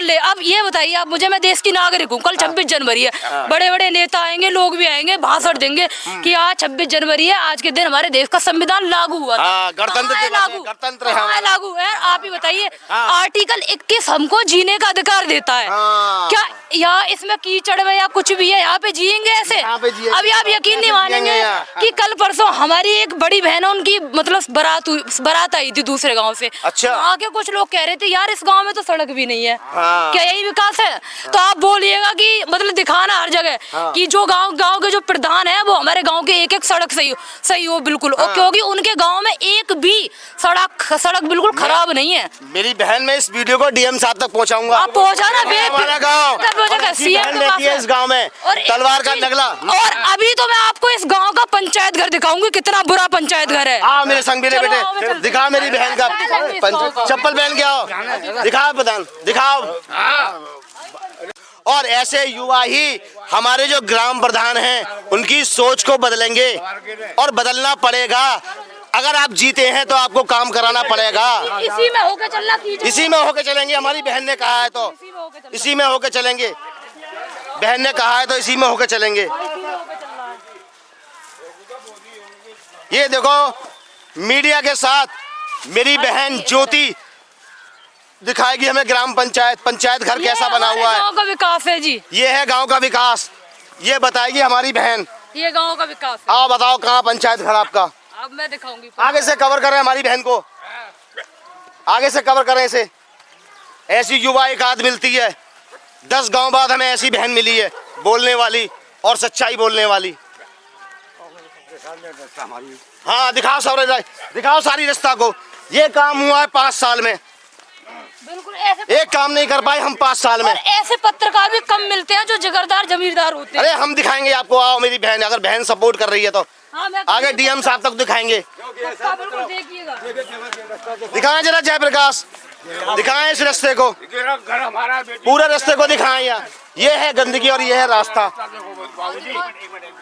[SPEAKER 9] ले। अब ये बताइए आप मुझे, मैं देश की नागरिक हूँ, कल 26 जनवरी है, बड़े बड़े नेता आएंगे, लोग भी आएंगे, भाषण देंगे कि आज 26 जनवरी है, आज के दिन हमारे देश का संविधान लागू हुआ था।
[SPEAKER 1] गणतंत्र
[SPEAKER 9] लागू,
[SPEAKER 1] गणतंत्र
[SPEAKER 9] लागू है। आप ही बताइए, आर्टिकल 21 हमको जीने का अधिकार देता है। क्या यहाँ इसमें कीचड़ में या कुछ भी है, यहाँ पे जिएंगे ऐसे? अभी आप यकीन नहीं मानेंगे कि कल परसों हमारी एक बड़ी बहन है, उनकी मतलब बारात आई थी दूसरे गांव से।
[SPEAKER 1] अच्छा।
[SPEAKER 9] आके कुछ लोग कह रहे थे यार इस गांव में तो सड़क भी नहीं है। क्या यही विकास है? तो आप बोलिएगा कि मतलब दिखाना हर जगह कि जो गांव के जो प्रधान है वो हमारे गांव के एक सड़क सही हो बिल्कुल। और क्योंकि उनके गाँव में एक भी सड़क बिल्कुल खराब नहीं है।
[SPEAKER 1] मेरी बहन, मैं इस वीडियो को डीएम साहब तक पहुँचाऊंगा।
[SPEAKER 9] आप पहुँचाना,
[SPEAKER 1] हमारा गाँव रहती है इस गांव में, तलवार का नगला।
[SPEAKER 9] और अभी तो मैं आपको इस गांव का पंचायत घर दिखाऊंगी, कितना बुरा पंचायत घर है।
[SPEAKER 1] हाँ मेरे संग मेरे बेटे, दिखा मेरी बहन का चप्पल पहन के आओ, दिखाओ प्रधान, दिखाओ। और ऐसे युवा ही हमारे जो ग्राम प्रधान हैं उनकी सोच को बदलेंगे, और बदलना पड़ेगा। अगर आप जीते हैं तो आपको काम कराना पड़ेगा।
[SPEAKER 9] इसी में होके चलना कीजिए।
[SPEAKER 1] इसी में होके चलेंगे, हमारी बहन ने कहा है तो इसी में होके चलेंगे। बहन ने कहा है तो इसी में होके चलेंगे। ये देखो मीडिया के साथ मेरी बहन ज्योति दिखाएगी हमें ग्राम पंचायत घर कैसा बना हुआ है।
[SPEAKER 9] गांव का विकास है जी,
[SPEAKER 1] ये है गांव का विकास, ये बताएगी हमारी बहन।
[SPEAKER 9] ये गांव का विकास है।
[SPEAKER 1] आओ बताओ कहाँ पंचायत घर आपका?
[SPEAKER 9] अब मैं दिखाऊंगी।
[SPEAKER 1] आगे से कवर करें हमारी बहन को, आगे से कवर करें इसे। ऐसी युवा एक आध मिलती है, 10 गांव बाद हमें ऐसी बहन मिली है, बोलने वाली और सच्चाई बोलने वाली। हाँ दिखाओ सारी रास्ता को। ये काम हुआ है 5 साल में,
[SPEAKER 9] बिल्कुल ऐसे
[SPEAKER 1] एक काम नहीं कर पाए हम 5 साल में।
[SPEAKER 9] और ऐसे पत्रकार भी कम मिलते हैं जो जिगरदार जमीरदार होते हैं।
[SPEAKER 1] अरे हम दिखाएंगे आपको, आओ मेरी बहन, अगर बहन सपोर्ट कर रही है तो
[SPEAKER 9] हाँ,
[SPEAKER 1] आगे डीएम साहब तक दिखाएंगे।
[SPEAKER 9] बिल्कुल देखिएगा।
[SPEAKER 1] दिखाएं जरा जयप्रकाश, दिखाएं इस रास्ते को, पूरे रास्ते को दिखाएं। यार ये है गंदगी और ये है रास्ता।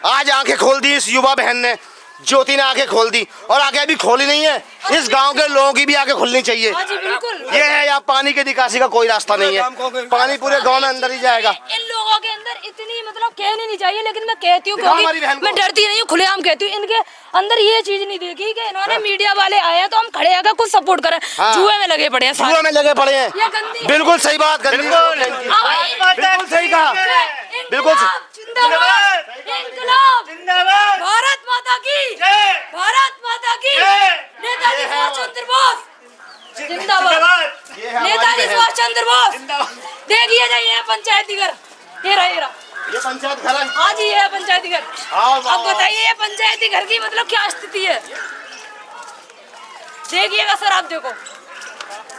[SPEAKER 1] आज आंखें खोल दी इस युवा बहन ने, ज्योति ने आंखें खोल दी, और आगे अभी खोली नहीं है, इस गांव के लोगों की भी आंखें खुलनी चाहिए। ये है यहाँ पानी के निकासी का कोई रास्ता नहीं है, पानी पूरे गांव में अंदर ही जाएगा।
[SPEAKER 9] इन लोगों के अंदर इतनी मतलब कहनी नहीं चाहिए, लेकिन मैं कहती हूँ क्योंकि मैं डरती नहीं हूँ, खुलेआम कहती हूँ। इनके अंदर ये चीज नहीं देखी कि इन्होंने मीडिया वाले आए हैं तो हम खड़े आकर कुछ सपोर्ट करें। जुए में लगे पड़े हैं,
[SPEAKER 1] जुए में लगे पड़े हैं। बिल्कुल सही बात, बिल्कुल सही कहा, बिल्कुल।
[SPEAKER 9] भारत माता की, भारत माता की, नेताजी सुभाष चंद्र बोस जिंदाबाद, नेताजी सुभाष चंद्र बोस। देखिए जाइए पंचायती घर, ये रहा
[SPEAKER 1] ये पंचायत घर है।
[SPEAKER 9] हाँ जी, ये है पंचायती घर। अब बताइए ये पंचायती घर की मतलब क्या स्थिति है, देखिएगा सर आप देखो।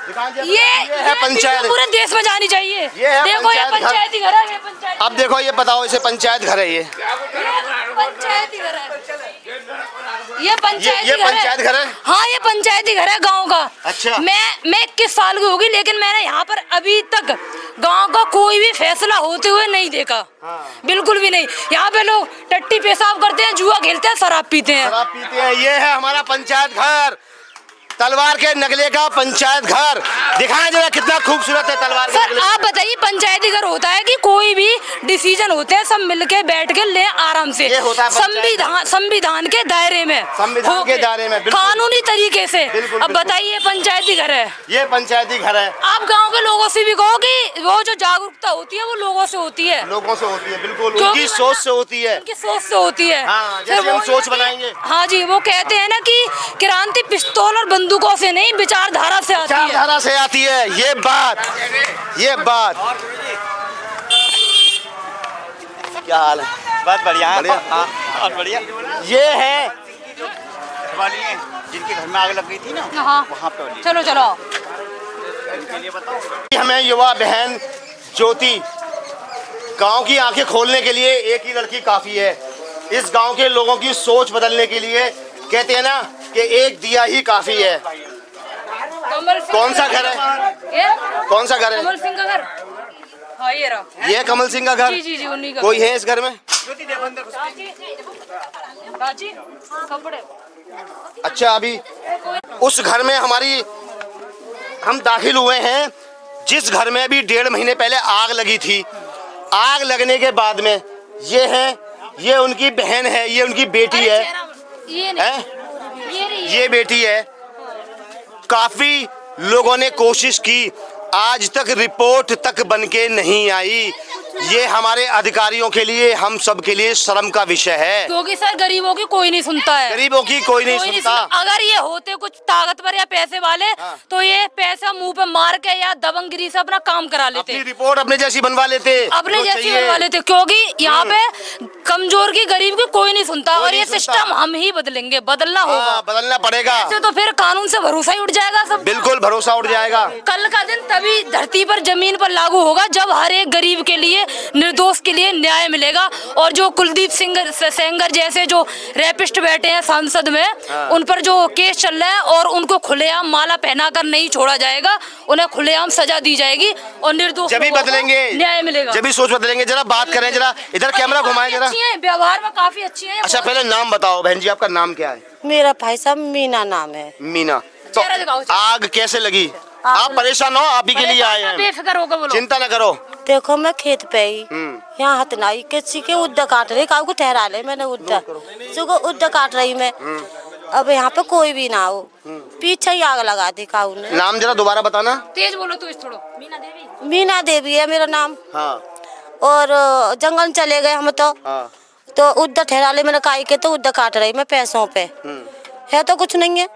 [SPEAKER 9] ये
[SPEAKER 1] है पंचायत,
[SPEAKER 9] पूरे देश में जानी चाहिए। देखो ये पंचायती घर है, ये पंचायत।
[SPEAKER 1] अब देखो ये बताओ, इसे पंचायत घर है, ये
[SPEAKER 9] पंचायती घर है, ये
[SPEAKER 1] पंचायत घर है।
[SPEAKER 9] हाँ ये पंचायती घर है गांव का।
[SPEAKER 1] अच्छा।
[SPEAKER 9] मैं 21 साल की होगी, लेकिन मैंने यहाँ पर अभी तक गांव का कोई भी फैसला होते हुए नहीं देखा। बिल्कुल भी नहीं। यहाँ पे लोग टट्टी पेशाब करते हैं, जुआ खेलते हैं, शराब पीते हैं।
[SPEAKER 1] ये है हमारा पंचायत घर। तलवार के नगले का पंचायत घर दिखाएं जरा, कितना खूबसूरत है तलवार के
[SPEAKER 9] सर
[SPEAKER 1] नगले।
[SPEAKER 9] आप बताइए, पंचायती घर होता है कि कोई भी डिसीजन होते हैं सब मिलके बैठ के ले आराम से,
[SPEAKER 1] ये होता है पंचायत
[SPEAKER 9] संविधान के दायरे में,
[SPEAKER 1] संविधान के दायरे में, बिल्कुल।
[SPEAKER 9] कानूनी तरीके से।
[SPEAKER 1] बिल्कुल,
[SPEAKER 9] अब
[SPEAKER 1] बिल्कुल।
[SPEAKER 9] बताइए पंचायती घर है,
[SPEAKER 1] ये पंचायती घर है।
[SPEAKER 9] आप गांव के लोगों से भी कहो कि वो जो जागरूकता होती है वो लोगों से होती है,
[SPEAKER 1] लोगों से होती है, बिल्कुल
[SPEAKER 9] क्योंकि
[SPEAKER 1] उनकी सोच से होती है,
[SPEAKER 9] उनकी सोच से होती है।
[SPEAKER 1] हाँ,
[SPEAKER 9] फिर
[SPEAKER 1] जैसे हम
[SPEAKER 9] वो
[SPEAKER 1] सोच
[SPEAKER 9] ये-
[SPEAKER 1] बनाएंगे।
[SPEAKER 9] हाँ जी, वो कहते हैं ना कि क्रांति पिस्तौल और बंदूकों से नहीं, विचारधारा से आती है।
[SPEAKER 1] विचारधारा से आती है। ये बात क्या हाल है?
[SPEAKER 5] बहुत बढ़िया है।
[SPEAKER 1] बढ़िया।
[SPEAKER 5] हाँ, और बढ़िया।
[SPEAKER 1] ये है
[SPEAKER 5] वाली है जिनके घर में आग लग गई थी ना,
[SPEAKER 9] हाँ
[SPEAKER 5] वहाँ पे वाली।
[SPEAKER 9] चलो चलो।
[SPEAKER 5] इनके लिए बताओ।
[SPEAKER 1] हमें युवा बहन ज्योति गांव की आंखें खोलने के लिए एक ही लड़की काफी है। इस गांव के लोगों की सोच बदलने के लिए कहते हैं ना कि एक दिया ही काफी है। कौन सा घर है? कौन सा घर है?
[SPEAKER 9] कमल सिंह का घर। हाँ ये रहा।
[SPEAKER 1] ये कमल सिंह का घर।
[SPEAKER 9] जी जी जी, उन्हीं का।
[SPEAKER 1] कोई है इस घर में?
[SPEAKER 9] राजी कपड़े।
[SPEAKER 1] अच्छा, अभी उस घर में हम दाखिल हुए हैं जिस घर में अभी 1.5 महीने पहले आग लगी थी। आग लगने के बाद में ये उनकी बहन है, ये उनकी बेटी है,
[SPEAKER 9] ये नहीं,
[SPEAKER 1] ये बेटी है। काफी लोगों ने कोशिश की, आज तक रिपोर्ट तक बनके नहीं आई। ये हमारे अधिकारियों के लिए, हम सब के लिए शर्म का विषय है,
[SPEAKER 9] क्योंकि सर गरीबों की कोई नहीं सुनता है।
[SPEAKER 1] गरीबों की कोई नहीं सुनता।
[SPEAKER 9] अगर ये होते कुछ ताकतवर या पैसे वाले तो ये पैसा मुंह पे मार के या दबंगगिरी से अपना काम करा लेते,
[SPEAKER 1] अपनी रिपोर्ट अपने जैसी बनवा लेते,
[SPEAKER 9] अपने
[SPEAKER 1] जो
[SPEAKER 9] जैसी
[SPEAKER 1] चाहिए।
[SPEAKER 9] बनवा लेते, क्योंकि यहाँ पे कमजोर की गरीब की कोई नहीं सुनता। और ये सिस्टम हम ही बदलेंगे, बदलना होगा,
[SPEAKER 1] बदलना पड़ेगा।
[SPEAKER 9] ऐसे तो फिर कानून से भरोसा ही उठ जाएगा सब।
[SPEAKER 1] बिल्कुल भरोसा उठ जाएगा।
[SPEAKER 9] कल का दिन तभी धरती पर जमीन पर लागू होगा जब हर एक गरीब के लिए, निर्दोष के लिए न्याय मिलेगा। और जो कुलदीप सिंह सेंगर जैसे जो रैपिस्ट बैठे हैं संसद में, उन पर जो केस चल रहा है और उनको खुलेआम माला पहनाकर नहीं छोड़ा जाएगा, उन्हें खुलेआम सजा दी जाएगी और निर्दोष
[SPEAKER 1] जब भी
[SPEAKER 9] लोगों को
[SPEAKER 1] बदलेंगे,
[SPEAKER 9] न्याय मिलेगा।
[SPEAKER 1] जब भी सोच बदलेंगे। जरा बात करें, जरा इधर कैमरा घुमाएं जरा।
[SPEAKER 9] अच्छी हैं, व्यवहार में काफी अच्छी है।
[SPEAKER 1] अच्छा, पहले नाम बताओ बहन जी, आपका नाम क्या है?
[SPEAKER 3] मेरा भाई साहब मीना नाम है।
[SPEAKER 1] मीना। तो
[SPEAKER 9] चेहरा दिखाओ।
[SPEAKER 1] आग कैसे लगी? आप परेशान हो, आप ही के लिए आए हैं,
[SPEAKER 9] बेफिक्र होकर बोलो।
[SPEAKER 1] चिंता न करो।
[SPEAKER 3] देखो मैं खेत पे ही यहाँ हथनाई किसी के उद्दा काट रही, काऊ को ठहरा ले मैंने उद्दा सुगो उद्दा काट रही मैं। अब यहाँ पे कोई भी ना हो, पीछे ही आग लगा दी काऊ ने।
[SPEAKER 1] नाम जरा दोबारा बताना।
[SPEAKER 9] तेज बोलो तू थोड़ा।
[SPEAKER 3] मीना देवी है मेरा नाम।
[SPEAKER 1] हाँ।
[SPEAKER 3] और जंगल चले गए हम
[SPEAKER 1] हाँ।
[SPEAKER 3] तो उद्दा ठहरा ले मैंने काई के, तो उद्दा काट रही मैं पैसों पे है तो कुछ नहीं है।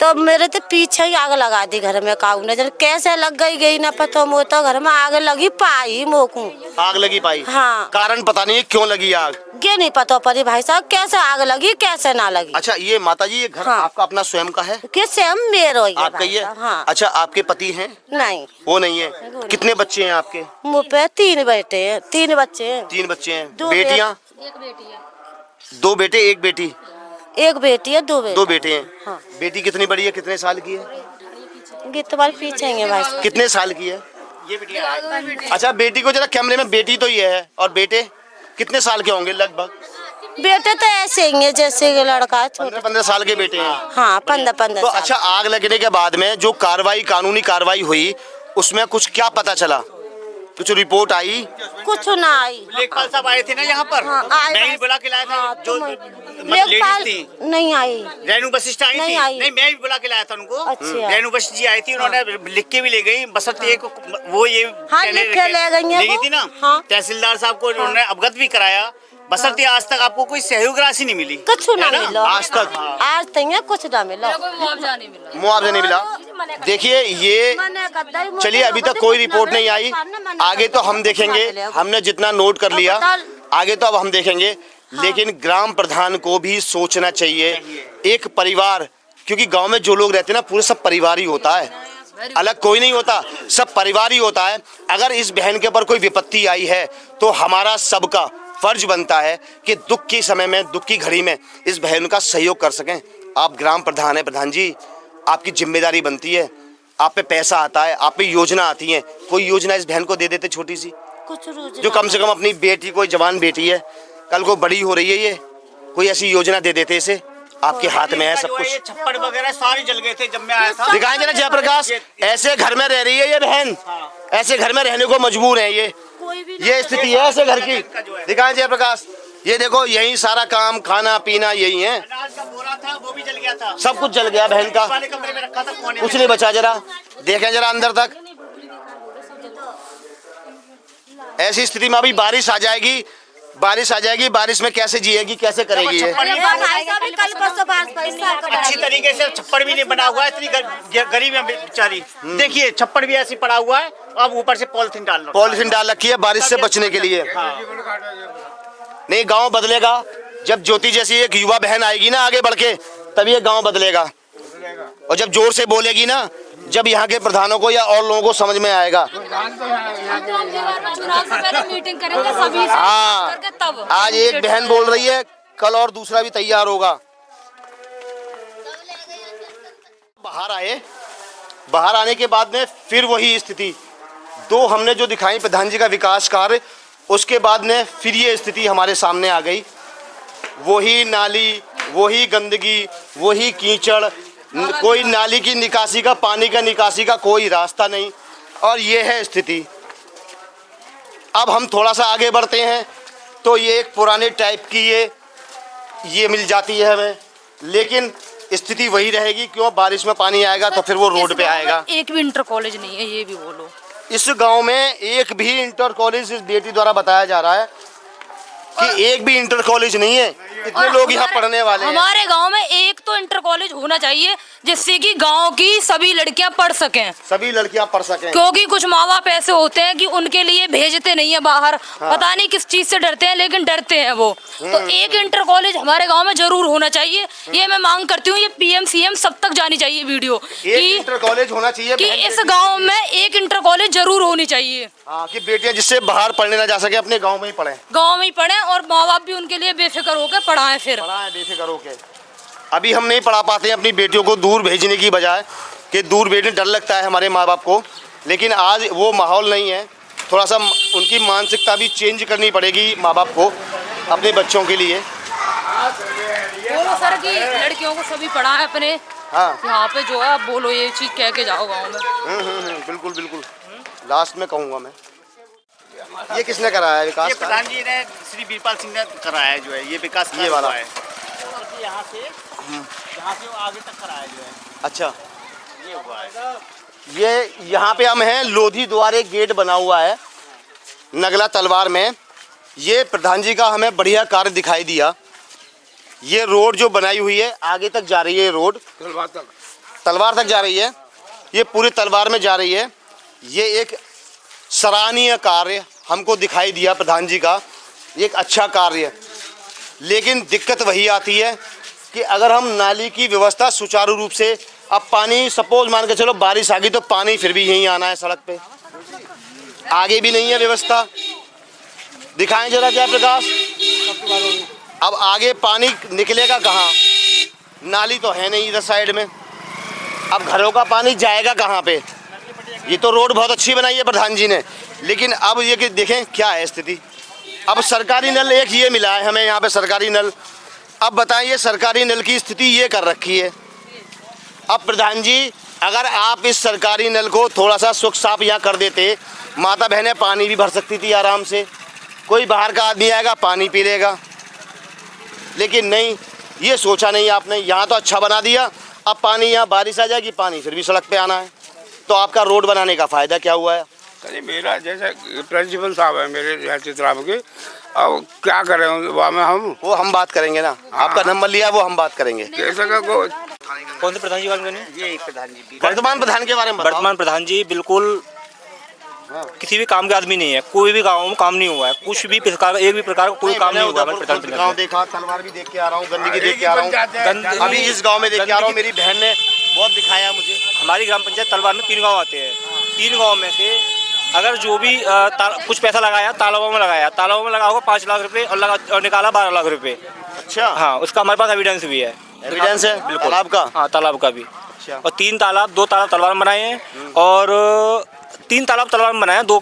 [SPEAKER 3] तो मेरे तो पीछे ही आग लगा दी घर में काऊ ने। जब कैसे लग गई ना पता मो, तो घर में आग लगी पाई मोकू।
[SPEAKER 1] आग लगी पाई?
[SPEAKER 3] हाँ।
[SPEAKER 1] कारण पता नहीं है क्यों लगी आग?
[SPEAKER 3] ये नहीं पता परी भाई साहब कैसे आग लगी कैसे ना लगी।
[SPEAKER 1] अच्छा, ये माता जी, ये घर आपका अपना स्वयं का है?
[SPEAKER 3] कैसे हम मेरो ही है
[SPEAKER 1] आपका ही है?
[SPEAKER 3] हाँ।
[SPEAKER 1] अच्छा, आपके पति हैं?
[SPEAKER 3] नहीं,
[SPEAKER 1] वो नहीं है। कितने बच्चे हैं आपके?
[SPEAKER 3] मुँह पे 3 बेटे हैं, 3 बच्चे हैं।
[SPEAKER 1] 3 बच्चे हैं।
[SPEAKER 3] 2
[SPEAKER 1] बेटियां?
[SPEAKER 9] एक बेटी है।
[SPEAKER 1] 2 बेटे 1 बेटी?
[SPEAKER 3] 1 बेटी है 2 बेटे।
[SPEAKER 1] 2 बेटे हैं।
[SPEAKER 3] हाँ।
[SPEAKER 1] बेटी कितनी बड़ी है, कितने साल की है?
[SPEAKER 3] ये तुम्हारे पीछे ही है भाई साहब।
[SPEAKER 1] कितने साल की है?
[SPEAKER 5] ये बिटिया
[SPEAKER 1] अच्छा, बेटी को जरा कैमरे में, बेटी तो ये है, और बेटे कितने साल के होंगे लगभग?
[SPEAKER 3] बेटे तो ऐसे ही है जैसे कि लड़का है, छोटा।
[SPEAKER 1] 15 साल के बेटे हैं।
[SPEAKER 3] हाँ 15
[SPEAKER 1] तो अच्छा, आग लगने के बाद में जो कार्रवाई, कानूनी कार्रवाई हुई, उसमें कुछ क्या पता चला? कुछ रिपोर्ट आई?
[SPEAKER 3] कुछ ना आई।
[SPEAKER 5] लेखपाल साहब आए थे ना यहाँ पर।
[SPEAKER 3] हाँ, आए
[SPEAKER 5] मैं ही
[SPEAKER 3] भाई।
[SPEAKER 5] बुला के लाया था।
[SPEAKER 3] हाँ,
[SPEAKER 5] जो
[SPEAKER 3] लेखपाल
[SPEAKER 5] लेडीज थी,
[SPEAKER 3] नहीं आई।
[SPEAKER 5] रेणु वशिष्ठ आई
[SPEAKER 3] नहीं
[SPEAKER 5] थी।
[SPEAKER 3] आई।
[SPEAKER 5] नहीं, मैं ही बुला के लाया था उनको।
[SPEAKER 3] अच्छा।
[SPEAKER 5] रेणु वशिष्ठ जी आई थी, उन्होंने लिख के भी ले गई। बसंती एक वो ये
[SPEAKER 3] हाँ,
[SPEAKER 5] कहने
[SPEAKER 3] लिख के ले गई हैं
[SPEAKER 5] ले गई
[SPEAKER 3] वो।
[SPEAKER 5] थी ना।
[SPEAKER 3] हाँ।
[SPEAKER 5] तहसीलदार साहब को उन्होंने अवगत भी कराया। बसंती आज तक आपको कोई सहयोग राशि नहीं मिली?
[SPEAKER 3] कुछ ना
[SPEAKER 5] है ना?
[SPEAKER 3] मिला
[SPEAKER 1] आज तक?
[SPEAKER 3] आज तक कुछ ना मिला।
[SPEAKER 9] कोई मुआवजा नहीं मिला।
[SPEAKER 1] मुआवजा नहीं मिला? देखिए, ये चलिए, अभी तक कोई रिपोर्ट नहीं आई। आगे तो हम देखेंगे, हमने जितना नोट कर लिया, आगे तो अब हम देखेंगे। लेकिन ग्राम प्रधान को भी सोचना चाहिए। एक परिवार, क्योंकि गांव में जो लोग रहते हैं ना, पूरे सब परिवार ही होता है, अलग कोई नहीं होता, सब परिवार ही होता है। अगर इस बहन के ऊपर कोई विपत्ति आई है तो हमारा सबका फर्ज बनता है कि दुख के समय में, दुख की घड़ी में इस बहन का सहयोग कर सकें। आप ग्राम प्रधान हैं, प्रधान जी, आपकी जिम्मेदारी बनती है। आप पे पैसा आता है, आप पे योजना आती है, कोई योजना इस बहन को दे देते छोटी सी,
[SPEAKER 3] कुछ
[SPEAKER 1] जो कम से कम अपनी बेटी, कोई जवान बेटी है, कल को बड़ी हो रही है, ये कोई ऐसी योजना दे देते इसे। आपके हाथ में है सब कुछ।
[SPEAKER 5] छप्पड़ वगैरह सारे जल गए थे जब मैं आया था।
[SPEAKER 1] दिखाएं जरा जयप्रकाश, ऐसे घर में रह रही है ये बहन, ऐसे घर में रहने को मजबूर है ये स्थिति है ऐसे घर की। दिखाएं जयप्रकाश, ये देखो यही सारा काम खाना पीना यही है।
[SPEAKER 5] अनाज का बोरा था वो भी जल गया था,
[SPEAKER 1] सब कुछ जल गया बहन का,
[SPEAKER 5] वाले कमरे में रखा था कोने
[SPEAKER 1] कुछ नहीं बचा। जरा देखें जरा अंदर तक। ऐसी स्थिति में अभी बारिश आ जाएगी, बारिश में कैसे जिएगी, कैसे करेगी ये?
[SPEAKER 5] अच्छी तरीके से छप्पड़ भी नहीं बना हुआ है, इतनी गरीब है बेचारी। देखिए छप्पड़ भी ऐसे पड़ा हुआ है, अब ऊपर से पॉलिथीन डाल रखी है बारिश से बचने के लिए। नहीं, गांव बदलेगा जब ज्योति जैसी एक युवा बहन आएगी ना आगे बढ़ के, तभी ये गांव बदलेगा। और जब जोर से बोलेगी ना, जब यहाँ के प्रधानों को या और लोगों को समझ में आएगा।
[SPEAKER 9] मीटिंग करेंगे सभी से,
[SPEAKER 1] हाँ,
[SPEAKER 9] करके तब
[SPEAKER 1] आज एक बहन बोल रही है, कल और दूसरा भी तैयार होगा। बाहर आने के बाद में फिर वही स्थिति, दो हमने जो दिखाई प्रधान जी का विकास कार्य, उसके बाद में फिर ये स्थिति हमारे सामने आ गई। वही नाली, वही गंदगी, वही कीचड़, कोई नाली की निकासी का, पानी का निकासी का कोई रास्ता नहीं, और ये है स्थिति। अब हम थोड़ा सा आगे बढ़ते हैं तो ये एक पुराने टाइप की ये मिल जाती है हमें, लेकिन स्थिति वही रहेगी। क्यों? बारिश में पानी आएगा तो फिर वो रोड पे आएगा।
[SPEAKER 9] एक भी इंटर कॉलेज नहीं है, ये भी बोलो।
[SPEAKER 1] इस गांव में एक भी इंटर कॉलेज इस बेटी द्वारा बताया जा रहा है कि एक भी इंटर कॉलेज नहीं है। इतने लोग यहाँ पढ़ने वाले हैं।
[SPEAKER 9] हमारे गांव में एक तो इंटर कॉलेज होना चाहिए जिससे कि गांव की सभी लड़कियां पढ़ सकें, क्योंकि कुछ माँ बाप ऐसे होते हैं कि उनके लिए भेजते नहीं है बाहर। हाँ। पता नहीं किस चीज से डरते हैं, लेकिन डरते हैं वो। तो एक इंटर कॉलेज हमारे गांव में जरूर होना चाहिए, ये मैं मांग करती हूँ। ये PM CM सब तक जानी चाहिए वीडियो
[SPEAKER 1] कि इंटर कॉलेज होना चाहिए,
[SPEAKER 9] कि इस गाँव में एक इंटर कॉलेज जरूर होनी चाहिए।
[SPEAKER 1] कि बेटियां जिससे बाहर पढ़ने ना जा सके, अपने गाँव में ही पढ़े,
[SPEAKER 9] और माँ बाप भी उनके लिए बेफिक्र होकर पढ़ाएं
[SPEAKER 1] बेफिक्र होकर। अभी हम नहीं पढ़ा पाते हैं अपनी बेटियों को दूर भेजने की बजाय, कि दूर भेजने डर लगता है हमारे माँ बाप को। लेकिन आज वो माहौल नहीं है, थोड़ा सा उनकी मानसिकता भी चेंज करनी पड़ेगी माँ बाप को अपने बच्चों के लिए।
[SPEAKER 9] बोलो सर कि लड़कियों को सभी पढ़ाएं अपने।
[SPEAKER 1] हाँ,
[SPEAKER 9] यहाँ पे जो है आप बोलो, ये चीज कह के जाओ गाँव में।
[SPEAKER 1] बिल्कुल लास्ट में कहूँगा मैं। ये किसने कराया विकास?
[SPEAKER 5] ये प्रधान जी ने, श्री वीरपाल सिंह ने कराया जो है ये विकास, ये वाला है। यहाँ से आगे तक कराया जो है।
[SPEAKER 1] अच्छा,
[SPEAKER 5] ये हुआ है।
[SPEAKER 1] ये यहाँ पे हम हैं, लोधी द्वारे गेट बना हुआ है नगला तलवार में। ये प्रधान जी का हमें बढ़िया कार्य दिखाई दिया। ये रोड जो बनाई हुई है आगे तक जा रही है, ये रोड तलवार तक जा रही है, ये पूरी तलवार में जा रही है। ये एक सराहनीय कार्य हमको दिखाई दिया प्रधान जी का, एक अच्छा कार्य। लेकिन दिक्कत वही आती है कि अगर हम नाली की व्यवस्था सुचारू रूप से, अब पानी सपोज मान के चलो बारिश आ गई तो पानी फिर भी यहीं आना है सड़क पे, आगे भी नहीं है व्यवस्था। दिखाएं जरा जयप्रकाश, अब आगे पानी निकलेगा कहाँ? नाली तो है नहीं इधर साइड में, अब घरों का पानी जाएगा कहाँ पे? ये तो रोड बहुत अच्छी बनाई है प्रधान जी ने, लेकिन अब ये कि देखें क्या है स्थिति। अब सरकारी नल एक ये मिला है हमें यहाँ पे, सरकारी नल। अब बताइए, सरकारी नल की स्थिति ये कर रखी है। अब प्रधान जी, अगर आप इस सरकारी नल को थोड़ा सा सुख साफ यहाँ कर देते, माता बहनें पानी भी भर सकती थी आराम से, कोई बाहर का आदमी आएगा पानी पी लेगा। लेकिन नहीं, ये सोचा नहीं आपने। यहाँ तो अच्छा बना दिया, अब पानी यहाँ बारिश आ जाएगी, पानी फिर भी सड़क पे आना है, तो आपका रोड बनाने का फ़ायदा क्या हुआ है?
[SPEAKER 13] मेरा जैसे प्रिंसिपल साहब है मेरे चित्राम के, अब क्या करें हम?
[SPEAKER 1] वो हम बात करेंगे ना। आपका नंबर लिया, वो हम बात करेंगे।
[SPEAKER 13] कैसे का
[SPEAKER 5] कौन से प्रधान जी बात करनी? ये प्रधान जी,
[SPEAKER 1] वर्तमान प्रधान के बारे में बताओ।
[SPEAKER 5] वर्तमान प्रधान जी बिल्कुल किसी भी काम के आदमी नहीं है, कोई भी गाँव में काम नहीं हुआ है, कुछ भी प्रकार, एक भी प्रकार का कोई काम नहीं हुआ है।
[SPEAKER 1] गाँव देखा, तलवार भी देख के आ रहा हूँ, गंदगी देख के आ रहा हूँ, अभी इस गाँव में देख के आ रहा हूँ। मेरी बहन ने बहुत दिखाया मुझे।
[SPEAKER 5] हमारी ग्राम पंचायत तलवार में 3 गाँव आते हैं, 3 गाँव में से अगर जो भी कुछ पैसा लगाया तालाबों में लगाया, तालाबों में लगा होगा 5 लाख रुपए और निकाला 12 लाख रुपए।
[SPEAKER 1] अच्छा,
[SPEAKER 5] हाँ, उसका हमारे पास एविडेंस भी है।
[SPEAKER 1] एविडेंस है बिल्कुल तालाब का?
[SPEAKER 5] हाँ, तालाब का भी।
[SPEAKER 1] अच्छा।
[SPEAKER 5] और 3 तालाब, 2 तालाब तलवार में बनाए हैं, और 3 तालाब तलवार में बनाए हैं। 2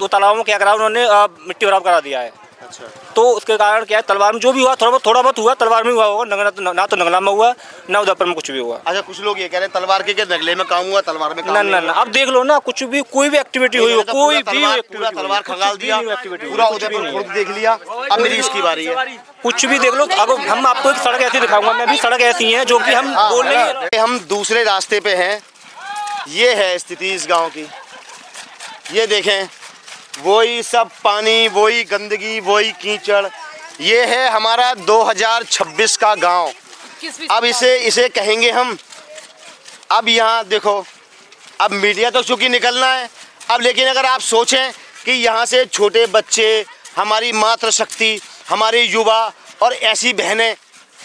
[SPEAKER 5] तालाबों में क्या करा उन्होंने, मिट्टी बराबर करा दिया है।
[SPEAKER 1] अच्छा।
[SPEAKER 14] तो उसके कारण क्या है, तलवार में जो भी हुआ थोड़ा बहुत हुआ, तलवार में हुआ होगा, ना तो नगला में हुआ, ना उदयपुर में कुछ भी हुआ।
[SPEAKER 1] अच्छा, कुछ लोग ये कह रहे हैं तलवार के नगले में काम हुआ, तलवार में काम
[SPEAKER 14] ना अब देख लो ना, कुछ भी कोई भी एक्टिविटी हुई हो, कोई भी
[SPEAKER 1] पूरा तलवार खंगाल दिया, पूरा उदयपुर खुद देख लिया। अब मेरी इसकी बारी है,
[SPEAKER 14] कुछ भी देख लो। अब हम आपको एक सड़क ऐसी दिखाऊंगा, मैं भी सड़क ऐसी है जो कि हम बोल रहे हैं।
[SPEAKER 1] हम दूसरे रास्ते पे हैं, ये है स्थिति इस गांव की। ये देखें, वही सब पानी, वही गंदगी, वही कीचड़। ये है हमारा 2026 का गांव। अब इसे कहेंगे हम। अब यहाँ देखो, अब मीडिया तो चूंकि निकलना है अब, लेकिन अगर आप सोचें कि यहाँ से छोटे बच्चे, हमारी मातृशक्ति, हमारे युवा और ऐसी बहनें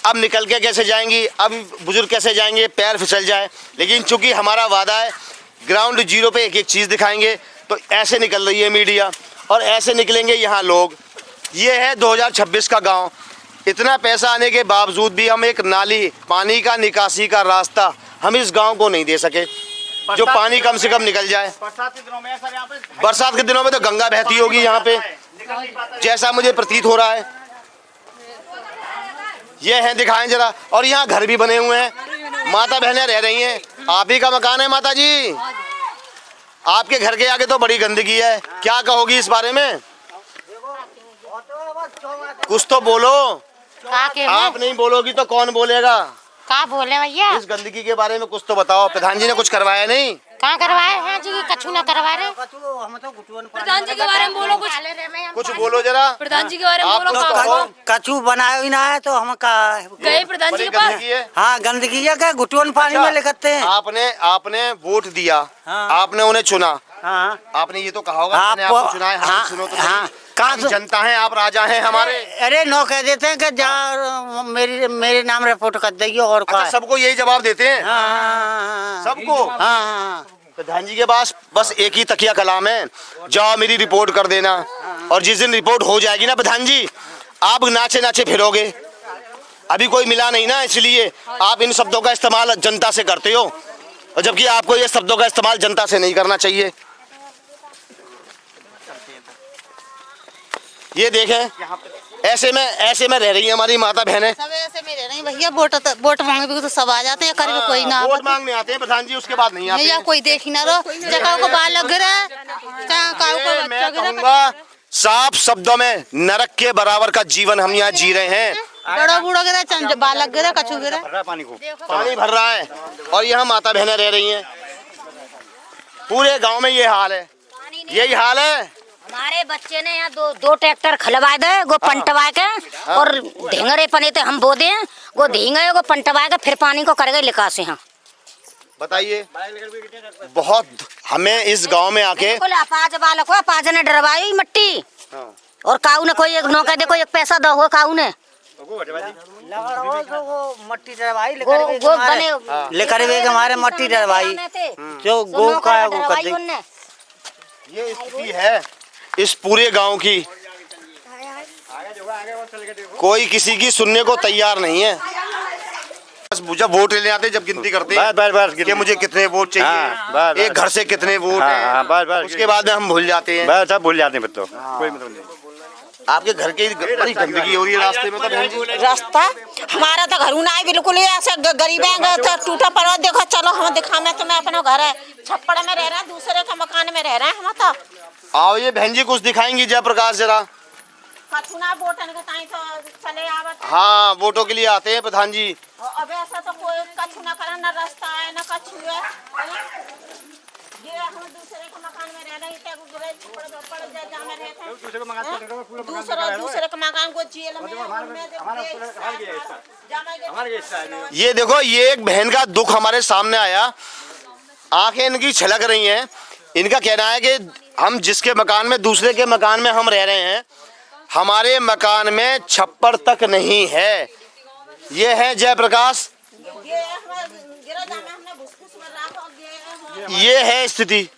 [SPEAKER 1] अब निकल के कैसे जाएंगी, अब बुजुर्ग कैसे जाएंगे, पैर फिसल जाए। लेकिन चूंकि हमारा वादा है ग्राउंड जीरो पे एक एक चीज़ दिखाएंगे, तो ऐसे निकल रही है मीडिया और ऐसे निकलेंगे यहाँ लोग। ये है 2026 का गांव। इतना पैसा आने के बावजूद भी हम एक नाली, पानी का निकासी का रास्ता हम इस गांव को नहीं दे सके, जो पानी कम से कम निकल जाए। बरसात के दिनों में तो गंगा बहती होगी यहाँ पे, जैसा मुझे प्रतीत हो रहा है। ये हैं, दिखाएं जरा। और यहाँ घर भी बने हुए हैं, माता बहनें रह रही हैं। आप ही का मकान है माता जी? आपके घर के आगे तो बड़ी गंदगी है, क्या कहोगी इस बारे में? कुछ तो बोलो। आप नहीं बोलोगी तो कौन बोलेगा?
[SPEAKER 2] का बोले भैया?
[SPEAKER 1] इस गंदगी के बारे में कुछ तो बताओ। प्रधान जी ने कुछ करवाया नहीं?
[SPEAKER 2] कहाँ करवाए हैं जी? कछु ना करवा रहे।
[SPEAKER 9] प्रधान जी के बारे में बोलो,
[SPEAKER 1] कुछ बोलो जरा।
[SPEAKER 9] प्रधान जी के बारे में बोलो।
[SPEAKER 6] कछु बनाया ही ना है तो हम
[SPEAKER 9] गए प्रधान जी के पास।
[SPEAKER 6] हाँ, गंदगी है क्या? घुटुअन पानी में लेते हैं।
[SPEAKER 1] आपने वोट दिया, आपने उन्हें चुना, आपने ये तो कहा होगा मैंने आपको चुना है, हम सुनो तो सही। जनता है, आप राजा हैं हमारे। अरे
[SPEAKER 6] नो कह देते हैं कि जा मेरे नाम रिपोर्ट कर देगी और
[SPEAKER 1] अच्छा, सबको यही जवाब देते हैं? सबको? प्रधान जी के पास बस एक ही तकिया कलाम है, जाओ मेरी रिपोर्ट कर देना। और जिस दिन रिपोर्ट हो जाएगी ना प्रधान जी, आप नाचे नाचे फिरोगे। अभी कोई मिला नहीं ना, इसलिए आप इन शब्दों का इस्तेमाल जनता से करते हो, और जबकि आपको ये शब्दों का इस्तेमाल जनता से नहीं करना चाहिए। ये देखें, ऐसे में रह रही है हमारी माता बहनें।
[SPEAKER 3] सब ऐसे में रह रही भैया। वोट मांगने भी तो सब आ जाते हैं, कर भी कोई ना।
[SPEAKER 1] वोट मांगने आते हैं प्रधान जी, उसके बाद नहीं आते हैं।
[SPEAKER 3] कोई देख ही ना रहो, जगह को बाल लग रहा है।
[SPEAKER 1] मैं कहूँगा साफ शब्दों में, नरक के बराबर का जीवन हम यहाँ जी रहे हैं।
[SPEAKER 3] बड़ा बूढ़ा गिरा, बाल लग गिरा, कछु गिरा,
[SPEAKER 1] पानी भर रहा है और यहाँ माता बहनें रह रही हैं। पूरे गांव में ये हाल है, यही हाल है।
[SPEAKER 4] हमारे बच्चे ने यहाँ दो ट्रैक्टर खलवा दे, वो पंटवा के और ढेंगरे पने थे हम बो दे, वो ढेंगे वो पंटवा के फिर पानी को कर गए निकासी। हाँ
[SPEAKER 1] बताइए, बहुत हमें इस गांव में आके
[SPEAKER 4] पाँच बालक हुआ, पाँच ने डरवाई मिट्टी और काऊ ने कोई एक नौका देखो एक पैसा दो हो काऊ ने
[SPEAKER 6] मट्टी डरवाई लेकर हमारे मट्टी डरवाई जो गो का वो कर दी।
[SPEAKER 1] ये स्थिति है इस पूरे गांव की। कोई किसी की सुनने को तैयार नहीं है। बस जब वोट लेने आते, जब गिनती करते हैं कि मुझे कितने वोट चाहिए, एक घर से कितने वोट हैं, उसके बाद में हम भूल जाते हैं।
[SPEAKER 14] सब भूल जाते हैं, कोई मतलब नहीं।
[SPEAKER 1] आपके घर की बड़ी गंदगी हो रही है रास्ते में। तो
[SPEAKER 3] रास्ता हमारा तो घर ना है बिल्कुल, ऐसे गरीब है, टूटा पड़ा। देखो चलो हम दिखा, मैं तुम्हें अपना घर है, छप्पड़ में रह रहा है, दूसरे के मकान में रह रहा है हम तो।
[SPEAKER 1] आओ ये बहन जी कुछ दिखाएंगी जयप्रकाश जरा। हाँ, वोटों के लिए आते हैं प्रधान जी।
[SPEAKER 3] अब ऐसा तो कोई कछु ना करा, ना रास्ता है ना कछु है। ये हम दूसरे के मकान में रह रहे हैं, दूसरे के मकान को जेल में।
[SPEAKER 1] ये देखो, ये एक बहन का दुख हमारे सामने आया, आंखें इनकी छलक रही हैं। इनका कहना है कि हम जिसके मकान में, दूसरे के मकान में हम रह रहे हैं, हमारे मकान में छप्पर तक नहीं है। ये है जयप्रकाश, ये है स्थिति।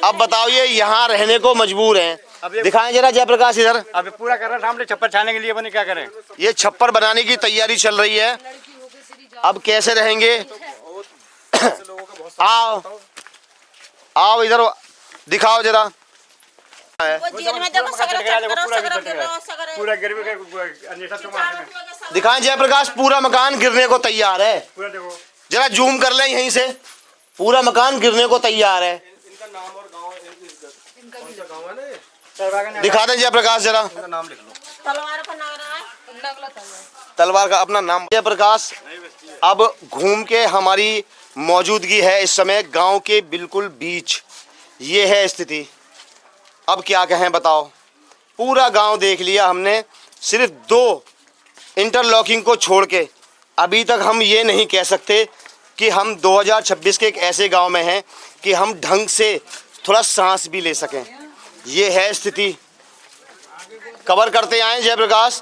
[SPEAKER 1] अब बताओ, ये यहाँ रहने को मजबूर हैं। दिखाएं जरा जयप्रकाश इधर।
[SPEAKER 14] अब पूरा कर रहा था हमने छप्पर छाने के लिए, बने क्या करें।
[SPEAKER 1] ये छप्पर बनाने की तैयारी चल रही है। अब कैसे रहेंगे? आओ इधर दिखाओ जरा। दिखाएं जयप्रकाश, पूरा मकान गिरने को तैयार है। जरा जूम कर लें यहीं से, पूरा मकान गिरने को तैयार है। दिखा दें जयप्रकाश जरा, तलवार का अपना नाम। जयप्रकाश, अब घूम के हमारी मौजूदगी है इस समय गांव के बिल्कुल बीच, ये है स्थिति। अब क्या कहें बताओ, पूरा गांव देख लिया हमने, सिर्फ 2 इंटरलॉकिंग को छोड़ के। अभी तक हम ये नहीं कह सकते कि हम 2026 के एक ऐसे गांव में हैं कि हम ढंग से थोड़ा सांस भी ले सकें। ये है स्थिति। कवर करते आए जयप्रकाश,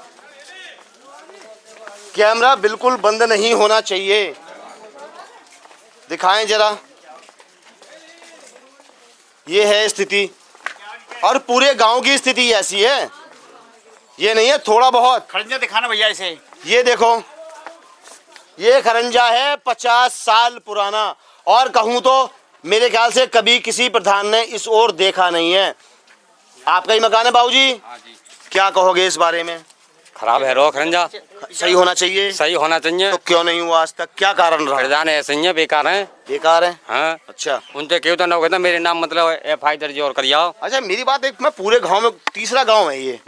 [SPEAKER 1] कैमरा बिल्कुल बंद नहीं होना चाहिए। दिखाएं जरा, ये है स्थिति और पूरे गांव की स्थिति ऐसी है, ये नहीं है थोड़ा बहुत।
[SPEAKER 5] खरंजा दिखाना भैया इसे।
[SPEAKER 1] ये देखो, ये खरंजा है 50 साल पुराना, और कहूँ तो मेरे ख्याल से कभी किसी प्रधान ने इस ओर देखा नहीं है। आपका ही मकान है बाबूजी? क्या कहोगे इस बारे में?
[SPEAKER 15] खराब है रो खरंजा,
[SPEAKER 1] सही होना चाहिए।
[SPEAKER 15] सही होना चाहिए।
[SPEAKER 1] तो क्यों नहीं हुआ आज तक, क्या कारण रहा?
[SPEAKER 15] खरंजा ऐसे ही है, बेकार है।
[SPEAKER 1] बेकार है?
[SPEAKER 15] हाँ।
[SPEAKER 1] अच्छा,
[SPEAKER 15] उनसे क्यों तो ना कहता मेरे नाम मतलब FI दर्ज और कर आओ।
[SPEAKER 1] अच्छा मेरी बात एक, मैं पूरे गांव में तीसरा गांव है ये,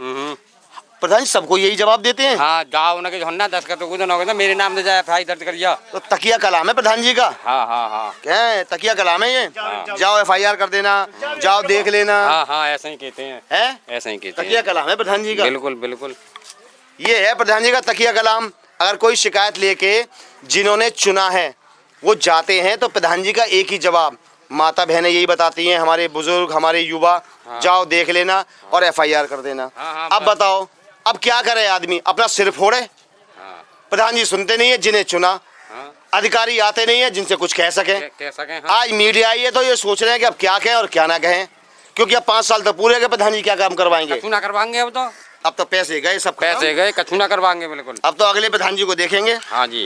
[SPEAKER 1] प्रधान जी सबको यही जवाब देते हैं।
[SPEAKER 15] हाँ, जाओ ना कि होना 10 का तो कुछ ना कहता मेरे नाम से जाए FI दर्ज कर आओ।
[SPEAKER 1] तो तकिया कलाम है प्रधान जी का।
[SPEAKER 15] हाँ हाँ हाँ,
[SPEAKER 1] क्या है, तकिया कलाम है ये? जाओ FIR कर देना, जाओ देख लेना।
[SPEAKER 15] हाँ हाँ, ऐसा ही कहते हैं। ऐसा ही कहते हैं,
[SPEAKER 1] तकिया कलाम है प्रधान जी का।
[SPEAKER 15] बिल्कुल बिल्कुल,
[SPEAKER 1] ये है प्रधान जी का तकिया कलाम। अगर कोई शिकायत लेके जिन्होंने चुना है वो जाते हैं तो प्रधान जी का एक ही जवाब, माता बहनें यही बताती हैं, हमारे बुजुर्ग, हमारे युवा, जाओ देख लेना और FIR कर देना। अब बताओ, अब क्या करे आदमी, अपना सिर फोड़े? प्रधान जी सुनते नहीं है जिन्हें चुना, अधिकारी आते नहीं है जिनसे कुछ कह सकें। आज मीडिया आई है तो ये सोच रहे हैं कि अब क्या कहें और क्या ना कहें, क्योंकि अब 5 साल तो पूरे गए, प्रधान जी क्या काम करवाएंगे?
[SPEAKER 15] कछु ना करवाएंगे।
[SPEAKER 1] अब तो पैसे गए, सब
[SPEAKER 15] पैसे गए, कछु ना करवाएंगे बिल्कुल।
[SPEAKER 1] अब तो अगले प्रधान जी को देखेंगे।
[SPEAKER 15] हाँ जी,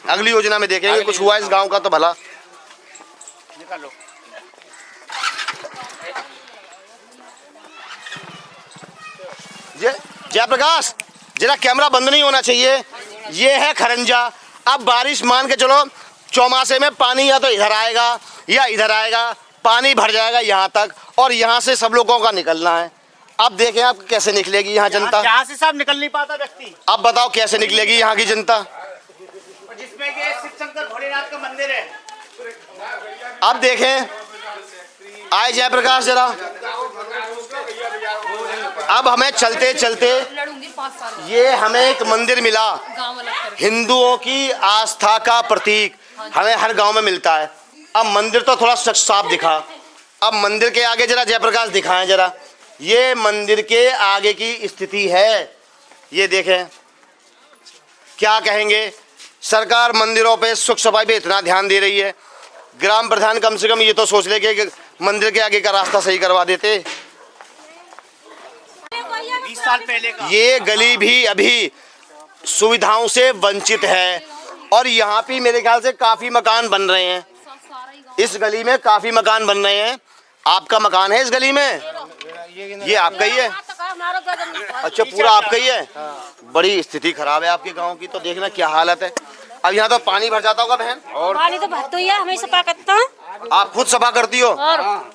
[SPEAKER 1] अगली योजना में देखेंगे कुछ हुआ इस गांव का तो भला।
[SPEAKER 5] निकालो।
[SPEAKER 1] जयप्रकाश, जरा कैमरा बंद नहीं होना चाहिए। ये है खरंजा। अब बारिश मान के चलो, चौमासे में पानी या तो इधर आएगा या इधर आएगा, पानी भर जाएगा यहाँ तक, और यहाँ से सब लोगों का निकलना है। अब देखें आप कैसे निकलेगी यहाँ जनता।
[SPEAKER 5] यहाँ से सब निकल नहीं पाता व्यक्ति।
[SPEAKER 1] अब बताओ कैसे निकलेगी यहाँ की जनता।
[SPEAKER 5] जिसमें कि शिव शंकर भोलेनाथ का मंदिर है।
[SPEAKER 1] अब देखें, आए जयप्रकाश जरा, अब हमें चलते चलते ये हमें एक मंदिर मिला, हिंदुओं की आस्था का प्रतीक, हमें हर गांव में मिलता है। अब मंदिर तो थोड़ा साफ दिखा, अब मंदिर के आगे जरा जयप्रकाश दिखाएं जरा, ये मंदिर के आगे की स्थिति है। ये देखें, क्या कहेंगे, सरकार मंदिरों पे सुख सफाई पे इतना ध्यान दे रही है, ग्राम प्रधान कम से कम ये तो सोच ले कि मंदिर के आगे का रास्ता सही करवा देते।
[SPEAKER 5] 20 साल पहले का
[SPEAKER 1] ये गली भी अभी सुविधाओं से वंचित है, और यहाँ पे मेरे ख्याल से काफी मकान बन रहे हैं। इस गली में काफी मकान बन रहे हैं। आपका मकान है इस गली में? ये आपका ही है? अच्छा, पूरा आपका ही है। बड़ी स्थिति खराब है आपके गांव की, तो देखना क्या हालत है। अब यहाँ तो पानी भर जाता होगा बहन?
[SPEAKER 7] और पानी तो भरता ही है, हमें सफा करता हूँ।
[SPEAKER 1] आप खुद सफा करती हो?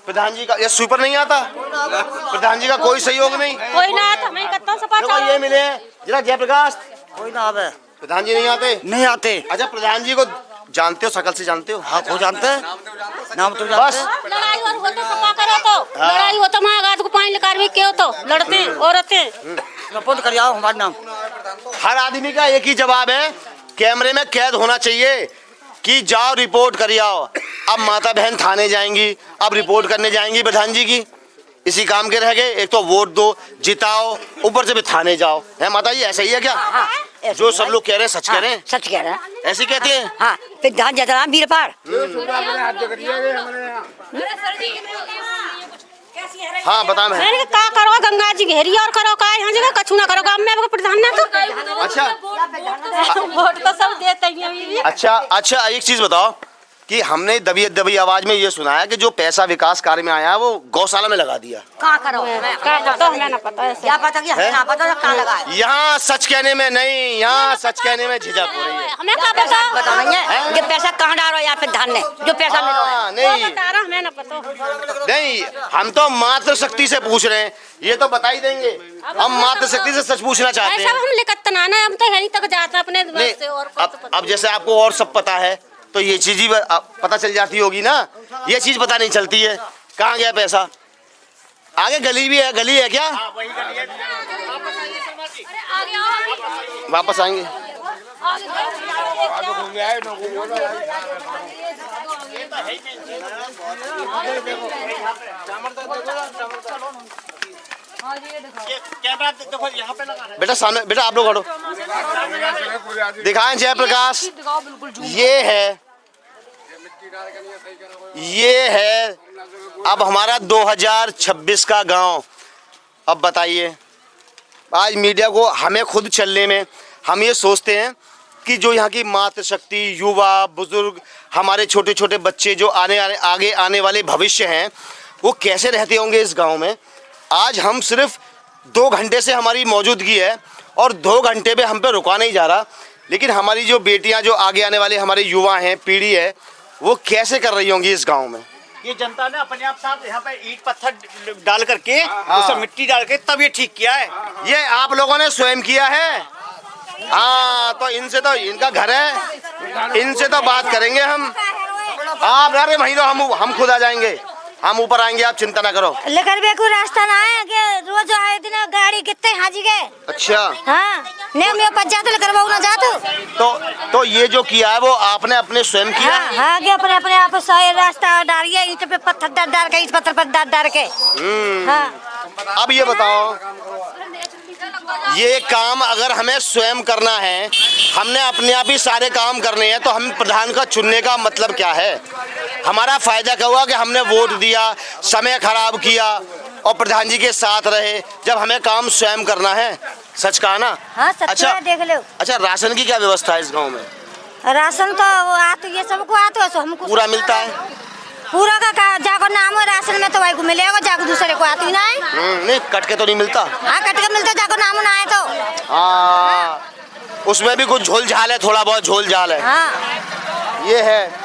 [SPEAKER 1] प्रधान जी का ये स्वीपर नहीं आता? प्रधान जी का कोई सहयोग नहीं?
[SPEAKER 7] कोई ना आता, मैं करता हूँ सफा।
[SPEAKER 1] ये मिले हैं जरा जयप्रकाश,
[SPEAKER 6] कोई ना आवे।
[SPEAKER 1] प्रधान जी नहीं आते?
[SPEAKER 6] नहीं आते।
[SPEAKER 1] अच्छा, प्रधान जी को जानते हो, शकल से जानते हो?
[SPEAKER 6] हाँ, को जानते हैं, नाम तो
[SPEAKER 1] बस।
[SPEAKER 7] लड़ाई और हो तो सफा करे तो लड़ाई हो तो माँ को पानी निकाल भी क्यों तो लड़ते औरतें
[SPEAKER 6] रिपोर्ट कर आओ हमारा नाम।
[SPEAKER 1] हर आदमी का एक ही जवाब है, कैमरे में कैद होना चाहिए कि जाओ रिपोर्ट कर आओ। अब माता बहन थाने जाएंगी, अब रिपोर्ट करने जाएंगी प्रधान जी की, इसी काम के रह गए। एक तो वोट दो, जिताओ, ऊपर से भी थाने जाओ। है माता जी, ऐसा ही है क्या?
[SPEAKER 4] हाँ,
[SPEAKER 1] जो सब लोग कह रहे हैं सच कह रहे हैं?
[SPEAKER 4] सच कह रहे हैं।
[SPEAKER 1] ऐसी कहते हैं?
[SPEAKER 4] हाँ, फिर धान जतरा वीर पार।
[SPEAKER 1] हाँ, बता मैं
[SPEAKER 7] का करो, गंगा जी घेरी और करो का यहाँ जगह कछु ना करो, गाँव में प्रधान ना तो।
[SPEAKER 1] अच्छा,
[SPEAKER 7] वोट तो सब देते हैं।
[SPEAKER 1] अच्छा, एक चीज बताओ कि हमने दबी आवाज में ये सुना है कि जो पैसा विकास कार्य में आया है वो गौशाला में लगा दिया।
[SPEAKER 4] कहाँ करो हमें ना पता, क्या पता कि हमें ना पता कहाँ लगा है।
[SPEAKER 1] यहाँ सच कहने में नहीं, यहाँ सच कहने में झिझक हो रही है।
[SPEAKER 4] हमें क्या पता नहीं ये पैसा कहाँ डालो या फिर धान ने जो पैसा मिला
[SPEAKER 1] नहीं
[SPEAKER 7] हमें ना पता
[SPEAKER 1] नहीं, हम तो मात्र शक्ति से पूछ रहे हैं, ये तो बता ही देंगे। हम मात्र शक्ति से सच पूछना चाहते हैं।
[SPEAKER 7] हम लेकर तनाना हम तो यहीं तक जाते हैं अपने से। और
[SPEAKER 1] अब जैसे आपको और सब पता है तो ये चीज ही पता चल जाती होगी ना, ये चीज पता नहीं चलती है। कहाँ गया पैसा? आगे गली भी है, गली है क्या? वापस आएंगे। बेटा सामने, बेटा आप लोग हटो, दिखाएं जयप्रकाश। ये है अब हमारा 2026 का गांव। अब बताइए, आज मीडिया को हमें खुद चलने में हम ये सोचते हैं कि जो यहाँ की मातृशक्ति, युवा, बुजुर्ग, हमारे छोटे छोटे बच्चे जो आगे आने वाले भविष्य हैं, वो कैसे रहते होंगे इस गांव में। आज हम सिर्फ 2 घंटे से हमारी मौजूदगी है और 2 घंटे में हम पे रुका नहीं जा रहा, लेकिन हमारी जो बेटियां, जो आगे आने वाले हमारे युवा हैं, पीढ़ी है, वो कैसे कर रही होंगी इस गांव में।
[SPEAKER 5] ये जनता ने अपने आप साथ यहाँ पे ईंट पत्थर डाल करके, उसमें मिट्टी डाल के तब ये ठीक किया है।
[SPEAKER 1] ये आप लोगों ने स्वयं किया है। हाँ, तो इनसे तो, इनका घर है, इनसे तो बात करेंगे हम। आप अरे वहीं तो हम खुद आ जाएंगे, हम ऊपर आएंगे, आप चिंता ना करो।
[SPEAKER 4] लेकर भी कोई रास्ता ना है कि रोज आए दिन गाड़ी कितने हाजी गए।
[SPEAKER 1] अच्छा
[SPEAKER 4] हाँ, नहीं मैं पंचायत लेकर ना जातो।
[SPEAKER 1] तो ये जो किया है वो आपने अपने स्वयं किया?
[SPEAKER 4] हाँ, अपने आप सही रास्ता डालिए, ईंट पे पत्थर डाल के, ईंट पत्थर पर डाल के। हाँ।
[SPEAKER 1] अब ये बताओ, ये काम अगर हमें स्वयं करना है, हमने अपने आप ही सारे काम करने हैं, तो हम प्रधान का चुनने का मतलब क्या है? हमारा फायदा क्या हुआ कि हमने वोट दिया, समय खराब किया और प्रधान जी के साथ रहे, जब हमें काम स्वयं करना है। सच कहा ना?
[SPEAKER 4] हाँ, सच। अच्छा देख लो।
[SPEAKER 1] अच्छा, राशन की क्या व्यवस्था है इस गांव में?
[SPEAKER 4] राशन तो आते, ये सबको आते है, हमको
[SPEAKER 1] पूरा मिलता है?
[SPEAKER 4] पूरा का जाकर नाम है राशन में, तो वही को मिलेगा, जाकर दूसरे को आती ना है।
[SPEAKER 1] नहीं, कट के तो नहीं मिलता?
[SPEAKER 4] हाँ, कट के मिलता, जाकर नाम ना है तो।
[SPEAKER 1] हाँ, उसमें भी कुछ झोल झाल है, थोड़ा बहुत झोल झाल है।
[SPEAKER 4] हाँ।
[SPEAKER 1] ये है।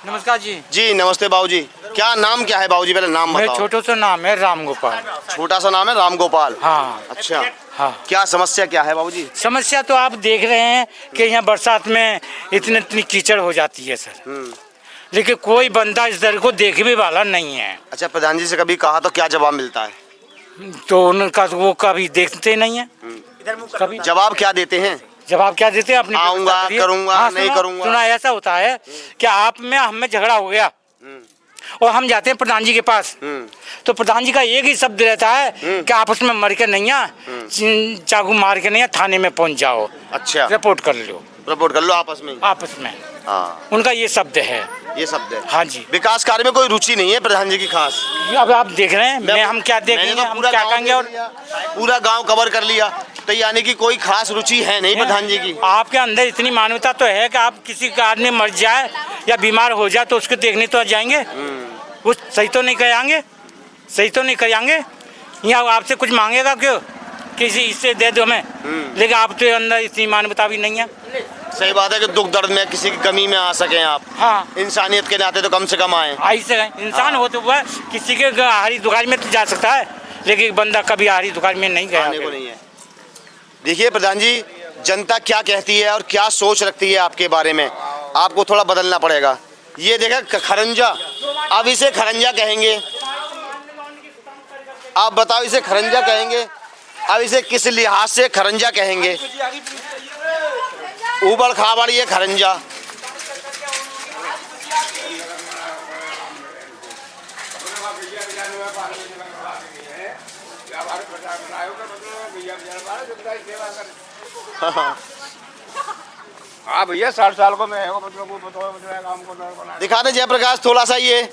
[SPEAKER 15] नमस्कार जी।
[SPEAKER 1] जी नमस्ते बाबूजी। क्या नाम क्या है बाबूजी, पहले नाम बताओ।
[SPEAKER 15] छोटा सा नाम है राम गोपाल।
[SPEAKER 1] छोटा सा नाम है राम गोपाल?
[SPEAKER 15] हाँ।
[SPEAKER 1] अच्छा,
[SPEAKER 15] हाँ।
[SPEAKER 1] क्या समस्या क्या है बाबूजी?
[SPEAKER 15] समस्या तो आप देख रहे हैं कि यहाँ बरसात में इतनी कीचड़ हो जाती है सर, लेकिन कोई बंदा इस दर को देखने वाला नहीं है।
[SPEAKER 1] अच्छा, प्रधान जी से कभी कहा तो क्या जवाब मिलता है?
[SPEAKER 15] तो उनका वो कभी देखते नहीं है।
[SPEAKER 1] कभी जवाब क्या देते हैं?
[SPEAKER 15] जवाब क्या देते हैं? अपनी
[SPEAKER 1] आऊंगा, करूंगा,
[SPEAKER 15] हाँ,
[SPEAKER 1] नहीं करूंगा।
[SPEAKER 15] सुना ऐसा होता है कि आप में हमें झगड़ा हो गया और हम जाते हैं प्रधान जी के पास, तो प्रधान जी का एक ही शब्द रहता है कि आपस में मर के नहीं आ, चाकू मार के नहीं, थाने में पहुंच जाओ।
[SPEAKER 1] अच्छा,
[SPEAKER 15] रिपोर्ट कर लो
[SPEAKER 1] आपस में। हाँ,
[SPEAKER 15] उनका ये शब्द है।
[SPEAKER 1] ये शब्द है।
[SPEAKER 15] हाँ जी।
[SPEAKER 1] विकास कार्य में कोई रुचि नहीं है प्रधान जी की खास?
[SPEAKER 15] अब आप देख रहे हैं, हम क्या देखेंगे, हम क्या कहेंगे। और
[SPEAKER 1] पूरा गांव कवर कर लिया, तो यानी कि कोई खास रुचि है नहीं प्रधान जी की।
[SPEAKER 15] आपके अंदर इतनी मानवता तो है कि आप किसी का आदमी मर जाए या बीमार हो जाए तो उसको देखने तो जाएंगे, वो सही तो नहीं कराएंगे। यहाँ आपसे कुछ मांगेगा क्यों, किसी इससे दे दो हमें, लेकिन आपके अंदर इतनी मानवता भी नहीं है।
[SPEAKER 1] सही बात है कि दुख दर्द में, किसी की कमी में आ सकें आप।
[SPEAKER 15] हाँ,
[SPEAKER 1] इंसानियत के नाते तो कम से कम आए।
[SPEAKER 15] इंसान हो तो वह किसी के आहारी दुकान में तो जा सकता है, लेकिन बंदा कभी आहारी दुकान में नहीं गया।
[SPEAKER 1] नहीं है। देखिए प्रधान जी, जनता क्या कहती है और क्या सोच रखती है आपके बारे में, आपको थोड़ा बदलना पड़ेगा। ये देखा खरंजा, अब इसे खरंजा कहेंगे। आप बताओ, इसे खरंजा कहेंगे? अब इसे किस लिहाज से खरंजा कहेंगे? उबड़ खाबड़ ये खरंजा।
[SPEAKER 13] हाँ भैया, 60 साल को मैं
[SPEAKER 1] दिखा दे जयप्रकाश थोड़ा सा। ये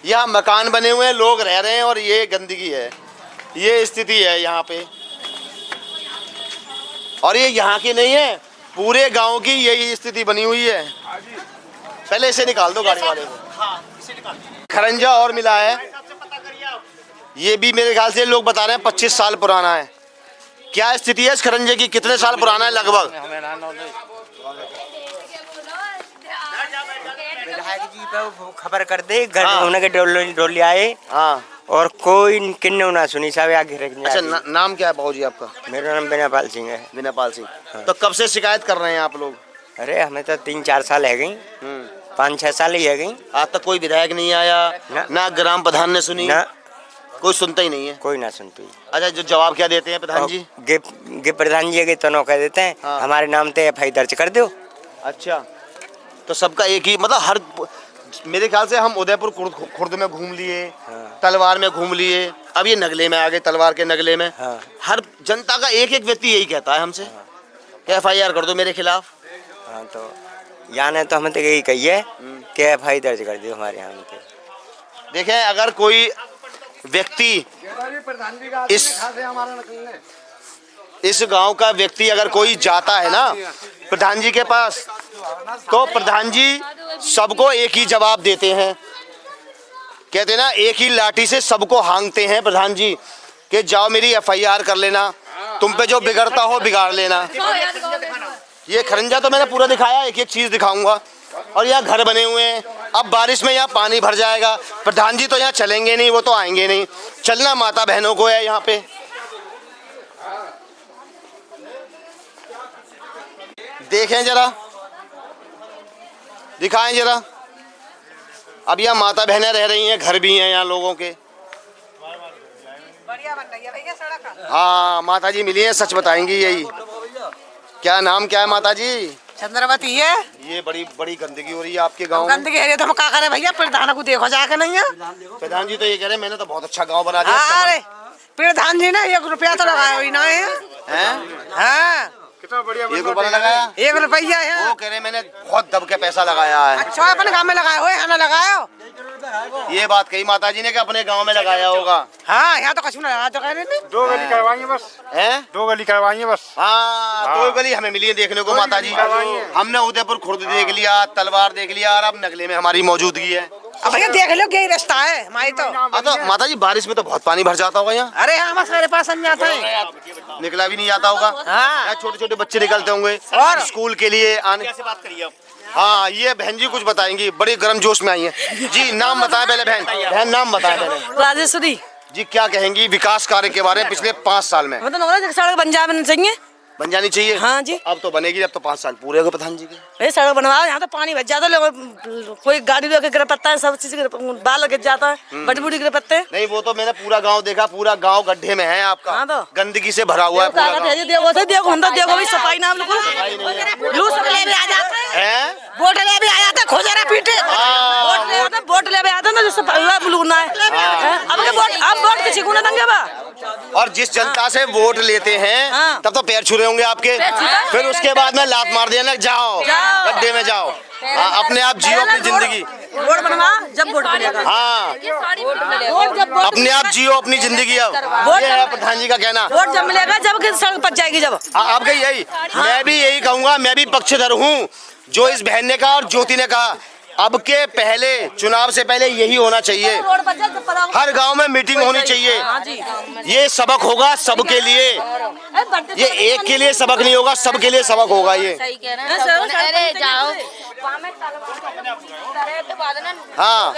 [SPEAKER 1] यहाँ मकान बने हुए हैं, लोग रह रहे हैं और ये गंदगी है, ये स्थिति है यहाँ पे। और ये यहाँ की नहीं है, पूरे गांव की यही स्थिति बनी हुई है। पहले इसे निकाल दो गाड़ी वाले को। खरंजा और मिला है, ये भी मेरे ख्याल से लोग बता रहे हैं 25 साल पुराना है। क्या स्थिति है इस खरंजे की, कितने साल पुराना है लगभग?
[SPEAKER 6] विधायक जी पे खबर कर दे, घर होने के डोली आए।
[SPEAKER 1] हाँ,
[SPEAKER 6] और कोई किन्ने ना सुनी सब आगे।
[SPEAKER 1] अच्छा, नाम क्या है बाबू जी आपका?
[SPEAKER 6] मेरा नाम बिनापाल सिंह है।
[SPEAKER 1] बिनापाल सिंह। तो कब से शिकायत कर रहे हैं आप लोग?
[SPEAKER 6] अरे हमें तो 3-4 साल है गई, 5-6 साल ही है गई।
[SPEAKER 1] आज तक कोई विधायक नहीं आया ना ग्राम प्रधान ने सुनी
[SPEAKER 6] ना,
[SPEAKER 1] कोई सुनता ही नहीं है।
[SPEAKER 6] कोई ना सुनती।
[SPEAKER 1] अच्छा, जो जवाब क्या देते हैं प्रधान जी?
[SPEAKER 6] गे प्रधान जी तो नो कह देते हैं,
[SPEAKER 1] हाँ।
[SPEAKER 6] हमारे नाम पे FI दर्ज कर दो।
[SPEAKER 1] अच्छा, तो सबका एक ही मतलब हर, मेरे ख्याल से हम उदयपुर खुर्द में घूम लिए, तलवार में घूम लिए, अब ये नगले में आ गए, तलवार के नगले में। हर जनता का एक एक व्यक्ति यही कहता है हमसे कि FIR कर दो मेरे खिलाफ।
[SPEAKER 6] हाँ, तो यानी तो हमें तो यही कही है कि FI दर्ज कर दो हमारे यहाँ पे।
[SPEAKER 1] देखें, अगर कोई व्यक्ति इस गांव का व्यक्ति अगर कोई जाता है ना प्रधान जी के पास, तो प्रधान जी सबको एक ही जवाब देते हैं। कहते हैं ना, एक ही लाठी से सबको हांगते हैं प्रधान जी कि जाओ मेरी FIR कर लेना, तुम पे जो बिगड़ता हो बिगाड़ लेना। ये खरंजा तो मैंने पूरा दिखाया, एक एक चीज दिखाऊंगा। और यहाँ घर बने हुए हैं, अब बारिश में यहाँ पानी भर जाएगा, प्रधान जी तो यहाँ चलेंगे नहीं, वो तो आएंगे नहीं। चलना माता बहनों को है यहाँ पे। देखें जरा, दिखाएं जरा। अब यहाँ माता बहनें रह रही हैं, घर भी हैं यहाँ लोगों के।
[SPEAKER 2] बढ़िया बन रही है भैया सड़क।
[SPEAKER 1] हाँ, माता जी मिली हैं, सच बताएंगी यही। क्या नाम क्या है माता जी?
[SPEAKER 2] चंद्रवती है।
[SPEAKER 1] ये बड़ी बड़ी गंदगी हो रही है आपके गांव में।
[SPEAKER 2] गंदगी है तो हम क्या करें भैया, प्रधान को देखो जाके नहीं है।
[SPEAKER 1] प्रधान जी तो ये कह रहे हैं मैंने तो बहुत अच्छा गांव बना दिया।
[SPEAKER 2] अरे प्रधान जी ने 1 रुपया तो लगाया ही ना है। हाँ,
[SPEAKER 10] कितना बढ़िया
[SPEAKER 1] 1 रुपया लगाया,
[SPEAKER 2] 1 रुपया है।
[SPEAKER 1] वो कह रहे मैंने बहुत दब के पैसा लगाया है।
[SPEAKER 2] अच्छा, अपने गाँव में लगाया हो, यहाँ ना लगाया।
[SPEAKER 1] ये बात कही माता जी ने कि अपने गांव में लगाया होगा।
[SPEAKER 2] हाँ, यहाँ तो कछु ना लगा, तो कह रहे थे
[SPEAKER 10] 2 गली करवाएंगे बस।
[SPEAKER 1] हैं?
[SPEAKER 10] 2 गली करवाएंगे बस।
[SPEAKER 1] हाँ, 2 गली हमें मिली है देखने को माता जी। हमने उदयपुर खुर्द देख लिया, तलवार देख लिया, और अब नगले में हमारी मौजूदगी है।
[SPEAKER 2] अब भैया देख लो, यही रास्ता है हमारी तो।
[SPEAKER 1] तो माता जी बारिश में तो बहुत पानी भर जाता होगा यहाँ।
[SPEAKER 2] अरे हाँ, हमारे पास आ जाता है,
[SPEAKER 1] निकला भी नहीं जाता होगा।
[SPEAKER 2] हाँ,
[SPEAKER 1] छोटे छोटे बच्चे निकलते होंगे
[SPEAKER 2] और
[SPEAKER 1] स्कूल के लिए आने।
[SPEAKER 5] कैसे बात करिए आप?
[SPEAKER 1] हाँ, ये बहन जी कुछ बताएंगी, बड़ी गर्म जोश में आई हैं जी। नाम बताएं पहले बहन, नाम बताएं पहले।
[SPEAKER 3] राजेश्वरी
[SPEAKER 1] जी, क्या कहेंगी विकास कार्य के बारे में पिछले 5 साल में?
[SPEAKER 3] मतलब सड़क बन चाहिए।
[SPEAKER 1] बन जानी चाहिए।
[SPEAKER 3] हाँ जी,
[SPEAKER 1] अब तो बनेगी, अब तो 5 साल पूरे हो गए प्रधान जी के।
[SPEAKER 3] ये सड़क बनवाओ, यहाँ तो पानी भर जाता है, कोई गाड़ी लेके गिर पड़ता है, सब चीज बाल गिर जाता है, बड़ी बूढ़ी गिर पड़ते हैं।
[SPEAKER 1] नहीं, वो तो मैंने पूरा गांव देखा, पूरा गांव गड्ढे में है आपका।
[SPEAKER 3] हाँ, तो
[SPEAKER 1] गंदगी से भरा हुआ है पूरा गांव।
[SPEAKER 3] देखो भाई, सफाई नाम लोग लूस ले भी आ जाते हैं, बोट ले भी आ जाते हैं, खोजेरा पीटे बोट ले भी आते हैं ना, जो सफाई बुलूना है। अब बोट किसी को ना देंगे बा।
[SPEAKER 1] और जिस जनता से वोट लेते हैं तब तो पैर छू रहे होंगे आपके, फिर उसके बाद में लात मार दिया ना, जाओ गड्ढे में जाओ। अपने आप जियो अपनी जिंदगी।
[SPEAKER 3] वोट बनवा जब वोट मिलेगा।
[SPEAKER 1] हाँ, अपने आप जियो अपनी जिंदगी। अब ये है प्रधान जी का कहना,
[SPEAKER 3] वोट जब मिलेगा जब सड़क पच जाएगी जब।
[SPEAKER 1] आपका यही, मैं भी यही कहूँगा, मैं भी पक्षधर हूँ जो इस बहन ने कहा और ज्योति ने कहा। अब के पहले चुनाव से पहले यही होना चाहिए, हर गांव में मीटिंग होनी चाहिए। ये सबक होगा सबके लिए, ये एक के लिए सबक नहीं होगा, सबके लिए सबक होगा ये। हाँ,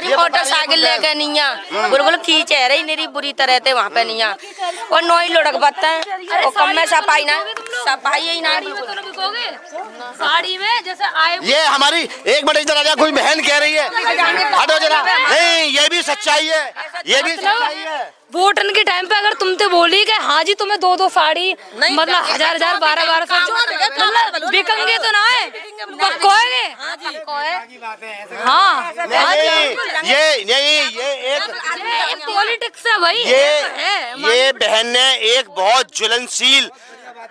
[SPEAKER 4] मोटरसाइकिल लेके नहीं बिल्कुल खींच है रही मेरी बुरी तरह से वहाँ पे नहीं और नोई लुढ़क बत्ता है और कम में सफाई ना सफाई ना
[SPEAKER 9] साड़ी में जैसे आए।
[SPEAKER 1] ये हमारी एक मिनट इधर आ जा, कोई बहन कह रही है, हटो जरा। नहीं, ये भी सच्चाई है, ये भी सच्चाई है।
[SPEAKER 9] वोटन के टाइम पे अगर तुम तो बोली कि हाँ जी तुम्हें 2-2 साड़ी मतलब 1000-1000 1200 बिकेंगे तो ना है हाँ,
[SPEAKER 1] ये
[SPEAKER 9] एक पॉलिटिक्स है भाई।
[SPEAKER 1] ये बहन ने एक बहुत ज्वलनशील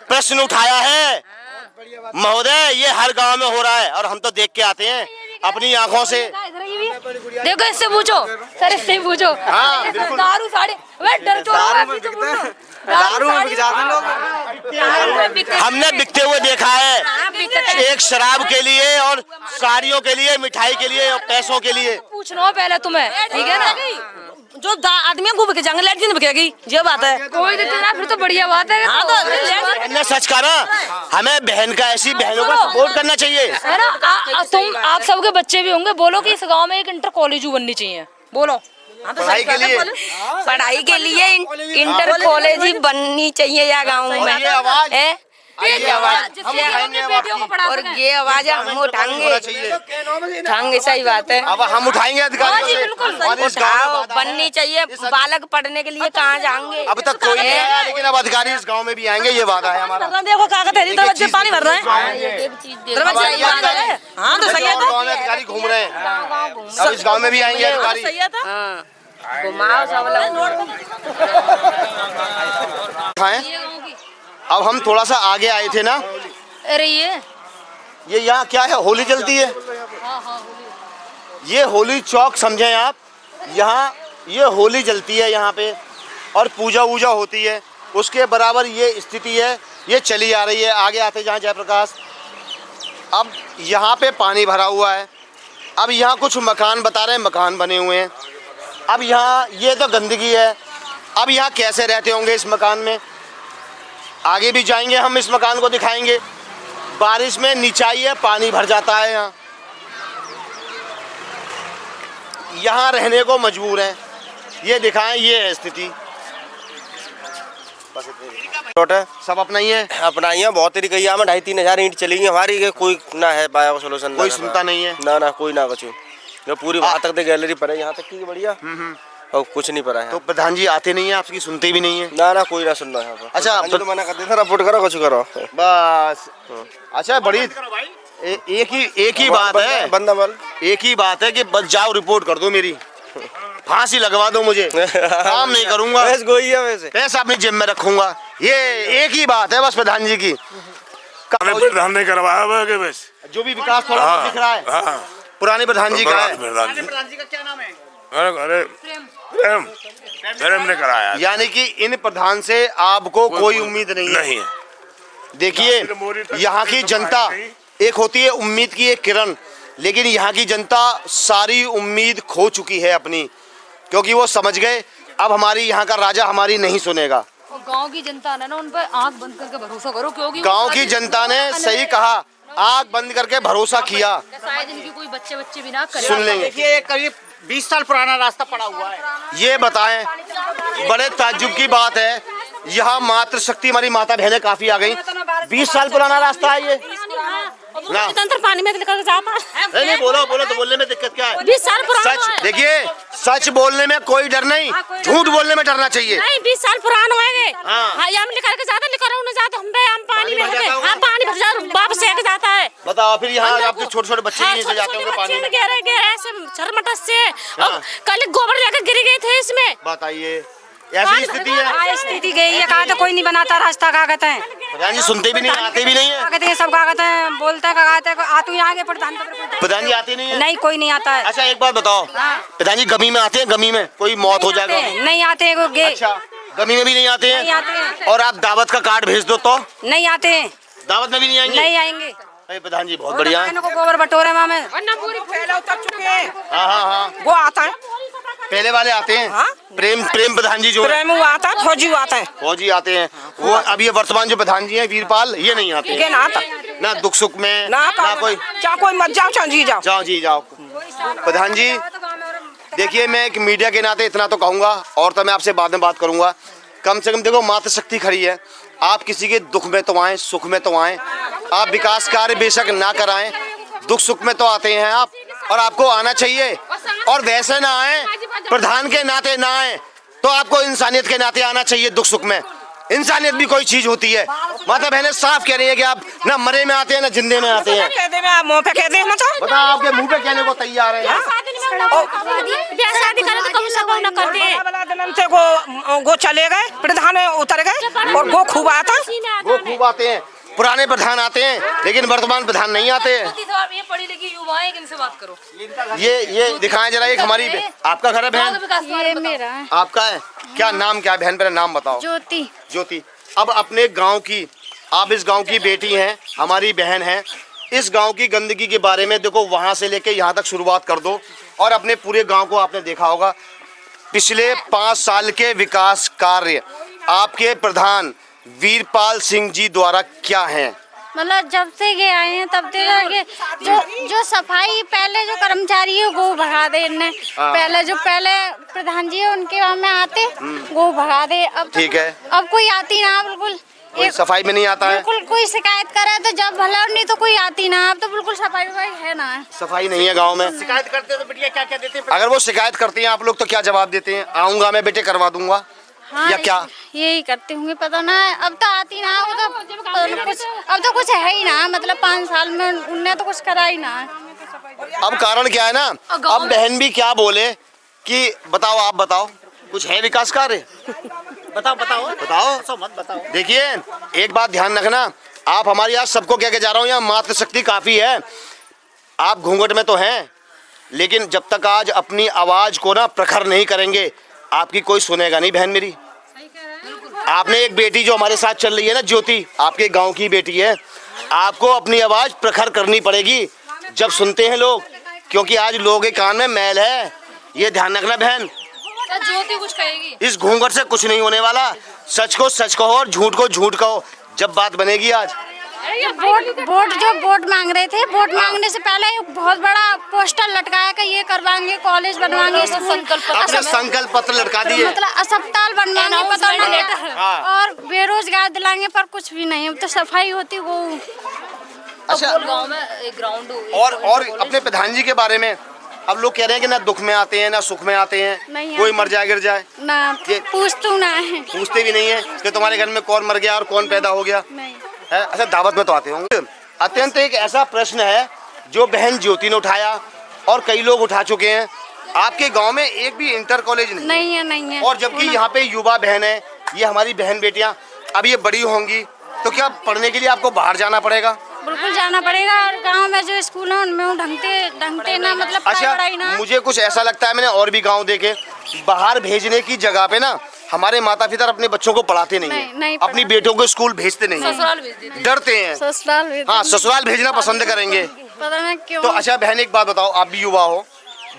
[SPEAKER 1] प्रश्न उठाया है महोदय, ये हर गांव में हो रहा है और हम तो देख के आते हैं अपनी आंखों से।
[SPEAKER 9] देखो इससे पूछो सर, इससे पूछो।
[SPEAKER 1] हाँ,
[SPEAKER 9] दारू साड़ी डर
[SPEAKER 8] दारू में बिक जाते हैं लोग।
[SPEAKER 1] हमने बिकते हुए देखा है, एक शराब के लिए और साड़ियों के लिए, मिठाई के लिए और पैसों के लिए।
[SPEAKER 9] पूछना पहले तुम्हें, ठीक है ना?
[SPEAKER 7] जो आदमी को बिक जाएंगे, लड़की नहीं बिकेगी, ये बात है।
[SPEAKER 9] कोई दिक्कत ना, फिर तो बढ़िया बात है।
[SPEAKER 7] हाँ,
[SPEAKER 1] हमने सच कहा ना, हमें बहन का, ऐसी बहनों का सपोर्ट करना चाहिए,
[SPEAKER 9] है ना? तुम आप सबके बच्चे भी होंगे, बोलो कि इस गांव में एक इंटर कॉलेज बननी चाहिए, बोलो।
[SPEAKER 1] पढ़ाई के लिए,
[SPEAKER 7] पढ़ाई के लिए इंटर कॉलेज ही बननी चाहिए या गाँव में।
[SPEAKER 1] ये आवाज
[SPEAKER 7] और ये आवाज हम उठाएंगे, सही बात है।
[SPEAKER 1] अब हम उठाएंगे अधिकारियों से,
[SPEAKER 7] बननी चाहिए। बालक पढ़ने के लिए कहाँ जाएंगे?
[SPEAKER 1] अब तक कोई नहीं आया, लेकिन अब अधिकारी इस गांव में भी आएंगे, ये वादा है हमारा।
[SPEAKER 7] देखो कागज है, दरवाजे पानी भर रहे हैं। हाँ तो सही है,
[SPEAKER 1] गाँव में अधिकारी घूम रहे हैं, अब इस गाँव में भी आएंगे अधिकारी।
[SPEAKER 7] घुमाओ सब
[SPEAKER 1] अब हम थोड़ा सा आगे आए थे ना।
[SPEAKER 9] अरे
[SPEAKER 1] ये यहाँ क्या है, होली जलती है। ये होली चौक समझें आप, यहाँ ये होली जलती है यहाँ पे, और पूजा वूजा होती है, उसके बराबर ये स्थिति है, ये चली आ रही है। आगे आते जहाँ जयप्रकाश, अब यहाँ पे पानी भरा हुआ है। अब यहाँ कुछ मकान बता रहे हैं, मकान बने हुए हैं। अब यहाँ ये तो गंदगी है, अब यहाँ कैसे रहते होंगे इस मकान में। आगे भी जाएंगे, हम इस मकान को दिखाएंगे। बारिश में नीचाई है, पानी भर जाता है यहाँ, यहाँ रहने को मजबूर हैं। ये दिखाएं, ये है स्थिति। सब अपना ही है,
[SPEAKER 16] अपना ही है। बहुत तरीके में 2,500-3 हज़ार ईंट चलेगी हमारी, कोई ना है पाया को सोल्यूशन,
[SPEAKER 1] कोई सुनता नहीं है
[SPEAKER 16] ना कोई ना कुछ। जो पूरी वहाँ तक गैलरी पर है, यहाँ तक की बढ़िया, और कुछ नहीं पड़ा है।
[SPEAKER 1] तो प्रधान जी आते नहीं है, आपकी सुनते भी नहीं है?
[SPEAKER 16] ना कोई ना सुनना है।
[SPEAKER 1] अच्छा,
[SPEAKER 16] तो मना कर देते, रिपोर्ट करो, कुछ करो
[SPEAKER 1] बस। अच्छा, बड़ी एक ही बात है,
[SPEAKER 16] बंदा बल
[SPEAKER 1] एक ही बात है कि बस जाओ रिपोर्ट कर दो, मेरी फांसी लगवा दो, मुझे काम नहीं करूंगा,
[SPEAKER 16] वैसे
[SPEAKER 1] पैसा अपनी जेब में रखूंगा। ये एक ही बात है बस प्रधान जी की।
[SPEAKER 10] प्रधान ने करवाया बस,
[SPEAKER 1] जो भी विकास थोड़ा बहुत दिख रहा है पुराने प्रधान जी का है।
[SPEAKER 5] प्रधान जी का क्या नाम है?
[SPEAKER 10] अरे प्रेम ने कराया।
[SPEAKER 1] यानी कि इन प्रधान से आपको कोई उम्मीद नहीं है। देखिए, यहाँ की जनता, एक होती है उम्मीद की एक किरण, लेकिन यहाँ की जनता सारी उम्मीद खो चुकी है अपनी, क्योंकि वो समझ गए अब हमारी यहाँ का राजा हमारी नहीं सुनेगा।
[SPEAKER 9] और गांव की जनता ने ना उन पर आंख बंद करके भरोसा करो, क्योंकि
[SPEAKER 1] गांव की जनता ने सही कहा, आंख बंद करके भरोसा किया।
[SPEAKER 9] शायद इनकी कोई बच्चे भी ना करे।
[SPEAKER 1] सुन लेंगे।
[SPEAKER 5] देखिए, करीब 20 साल पुराना रास्ता पड़ा हुआ है।
[SPEAKER 1] ये बताएं, बड़े ताज्जुब की बात है, यहाँ मातृ शक्ति हमारी माता बहनें काफी आ गई। 20 साल पुराना रास्ता है ये ना,
[SPEAKER 7] पानी में लेकर जाता है।
[SPEAKER 1] नहीं बोलो तो बोलने में दिक्कत क्या है?
[SPEAKER 7] 20 साल पुराना
[SPEAKER 1] सच, देखिए, सच बोलने में कोई डर नहीं, झूठ बोलने में डरना चाहिए।
[SPEAKER 7] नहीं, 20 साल पुराना है। हाँ, हम लेकर के जाते, लेकर हम पानी में पानी भर जाता, वापस लेकर जाता है।
[SPEAKER 1] बताओ, फिर यहाँ आपके छोटे बच्चे नीचे जाते होंगे पानी में,
[SPEAKER 7] झरमटस से। कल गोबर लेकर गिर गए थे इसमें।
[SPEAKER 1] बताइए, ऐसी स्थिति है।
[SPEAKER 7] स्थिति गई है, कहा तो कोई नहीं बनाता रास्ता, कहा कहते हैं
[SPEAKER 1] प्रधान जी, सुनते भी नहीं, आते भी नहीं है।
[SPEAKER 7] कहते हैं सब, कहा कहते हैं, बोलते हैं, कहते हैं आतू यहाँ आगे
[SPEAKER 1] प्रधान जी आते नहीं है?
[SPEAKER 7] नहीं, कोई नहीं आता है।
[SPEAKER 1] अच्छा, एक बात बताओ, प्रधान जी गमी में आते हैं? गमी में कोई मौत हो जाएगा?
[SPEAKER 7] नहीं आते हैं।
[SPEAKER 1] अच्छा, गमी में भी नहीं आते हैं? और आप दावत का कार्ड भेज दो तो
[SPEAKER 7] नहीं आते हैं?
[SPEAKER 1] दावत में भी नहीं आएंगे?
[SPEAKER 7] नहीं आएंगे।
[SPEAKER 1] प्रधान जी बहुत बढ़िया है।
[SPEAKER 7] गोबर बटोरे में
[SPEAKER 1] हाँ,
[SPEAKER 2] वो आता है,
[SPEAKER 1] पहले वाले आते हैं। प्रेम प्रधान जी जो
[SPEAKER 2] प्रेम वो आता है, फौजी आता है,
[SPEAKER 1] फौजी आते हैं। वो अब ये वर्तमान जो प्रधान जी हैं वीरपाल, ये नहीं आते
[SPEAKER 2] ना आता,
[SPEAKER 1] ना दुख सुख में
[SPEAKER 2] ना
[SPEAKER 1] कोई।
[SPEAKER 2] चाहे कोई मत जाओ, चाहे जी जाओ।
[SPEAKER 1] प्रधान जी देखिए, मैं एक मीडिया के नाते इतना तो कहूँगा, और तो मैं आपसे बाद में बात करूँगा। कम से कम देखो, मातृ शक्ति खड़ी है, आप किसी के दुख में तो आएँ, सुख में तो आएँ। आप विकास कार्य बेशक ना कराएं, दुख सुख में तो आते हैं आप, और आपको आना चाहिए। और वैसे ना आए, प्रधान के नाते ना आए, तो आपको इंसानियत के नाते आना चाहिए। दुख सुख में इंसानियत भी कोई चीज होती है। माता बहनें साफ कह रही है कि आप ना मरे में आते हैं ना जिंदे में आते हैं।
[SPEAKER 2] मुँह पे कहते हैं,
[SPEAKER 1] बता, आपके मुंह पे कहने को तैयार है।
[SPEAKER 2] गो चले गए, प्रधान उतर गए, और गो खूब आता,
[SPEAKER 1] वो खूब आते हैं। पुराने प्रधान आते हैं लेकिन वर्तमान प्रधान नहीं आते हैं।
[SPEAKER 9] ये पढ़ी लिखी युवा है, इनसे बात करो।
[SPEAKER 1] ये दिखाएं जरा, एक हमारी आपका घर है बहन?
[SPEAKER 9] ये मेरा है।
[SPEAKER 1] आपका है? क्या नाम क्या है बहन? पहले नाम बताओ।
[SPEAKER 9] ज्योति।
[SPEAKER 1] ज्योति, अब अपने गांव की, आप इस गांव की बेटी हैं, हमारी बहन है, इस गांव की गंदगी के बारे में देखो, वहां से लेके यहाँ तक शुरुआत कर दो। और अपने पूरे गांव को आपने देखा होगा, पिछले 5 साल के विकास कार्य आपके प्रधान वीरपाल सिंह जी द्वारा क्या हैं?
[SPEAKER 17] मतलब जब से ये आए हैं तब से जो सफाई, पहले जो कर्मचारी है वो भगा दे इनने। पहले प्रधान जी है उनके वहाँ में आते वो भगा दे। अब
[SPEAKER 1] ठीक है,
[SPEAKER 17] अब कोई आती ना, बिल्कुल
[SPEAKER 1] कोई सफाई में नहीं आता है।
[SPEAKER 17] बिल्कुल कोई शिकायत करे तो जब भला नहीं तो कोई आती ना। अब तो बिल्कुल सफाई है ना,
[SPEAKER 1] सफाई नहीं है गांव में।
[SPEAKER 5] शिकायत करते हैं तो बिटिया क्या क्या देते हैं?
[SPEAKER 1] अगर वो शिकायत करती हैं आप लोग तो क्या जवाब देते हैं? आऊंगा मैं बेटे, करवा दूंगा।
[SPEAKER 17] हाँ,
[SPEAKER 1] या क्या
[SPEAKER 17] यही करते होंगे, पता ना। अब तो आती ना, अब तो कुछ है ही ना। मतलब 5 साल में उनने तो कुछ करा ही ना।
[SPEAKER 1] अब कारण क्या है ना, अब बहन भी क्या बोले कि बताओ, आप बताओ, कुछ है विकास कार्य? बताओ। देखिए, एक बात ध्यान रखना, आप हमारी आज सबको कह के जा रहा हूँ, यहाँ मातृशक्ति काफी है। आप घूंघट में तो हैं, लेकिन जब तक आज अपनी आवाज को ना प्रखर नहीं करेंगे, आपकी कोई सुनेगा नहीं बहन मेरी। आपने एक बेटी जो हमारे साथ चल रही है ना, ज्योति, आपके गांव की बेटी है, आपको अपनी आवाज प्रखर करनी पड़ेगी जब सुनते हैं लोग, क्योंकि आज लोगों के कान में मैल है, ये ध्यान रखना बहन।
[SPEAKER 9] ज्योति कुछ कहेगी।
[SPEAKER 1] इस घूंघट से कुछ नहीं होने वाला। सच को सच कहो और झूठ को झूठ कहो, जब बात बनेगी। आज
[SPEAKER 17] वोट मांग रहे थे, वोट मांगने से पहले एक बहुत बड़ा पोस्टर लटकाया कि ये करवाएंगे, कॉलेज बनवाएंगे,
[SPEAKER 1] अपने संकल्प पत्र लटका दिए,
[SPEAKER 17] मतलब अस्पताल बनवाएंगे, और बेरोजगार दिलाएंगे, पर कुछ भी नहीं। तो सफाई होती वो।
[SPEAKER 1] अच्छा,
[SPEAKER 9] गांव में एक ग्राउंड
[SPEAKER 1] और अपने प्रधान जी के बारे में अब लोग कह रहे हैं कि ना दुख में आते हैं ना सुख में आते हैं, कोई मर जाए गिर जाए
[SPEAKER 17] ना, पूछते ना है,
[SPEAKER 1] पूछते भी नहीं है कि तुम्हारे घर में कौन मर गया और कौन पैदा हो गया है। अच्छा, दावत में तो आते होंगे। अत्यंत एक ऐसा प्रश्न है जो बहन ज्योति ने उठाया और कई लोग उठा चुके हैं। आपके गांव में एक भी इंटर कॉलेज नहीं है। और जबकि यहाँ पे युवा बहन है, ये हमारी बहन बेटियाँ अब ये बड़ी होंगी, तो क्या पढ़ने के लिए आपको बाहर जाना पड़ेगा?
[SPEAKER 17] बिल्कुल जाना पड़ेगा। और गांव में जो स्कूल है उनमें ढंगते ना, मतलब पढ़ाई ना।
[SPEAKER 1] मुझे कुछ ऐसा लगता है, मैंने और भी गांव देखे, बाहर भेजने की जगह पे ना हमारे माता पिता अपने बच्चों को पढ़ाते नहीं, अपनी बेटों को स्कूल भेजते नहीं है, डरते हैं। हाँ, ससुराल भेजना पसंद करेंगे,
[SPEAKER 17] पता नहीं क्यों।
[SPEAKER 1] तो अच्छा बहन, एक बात बताओ, आप भी युवा हो,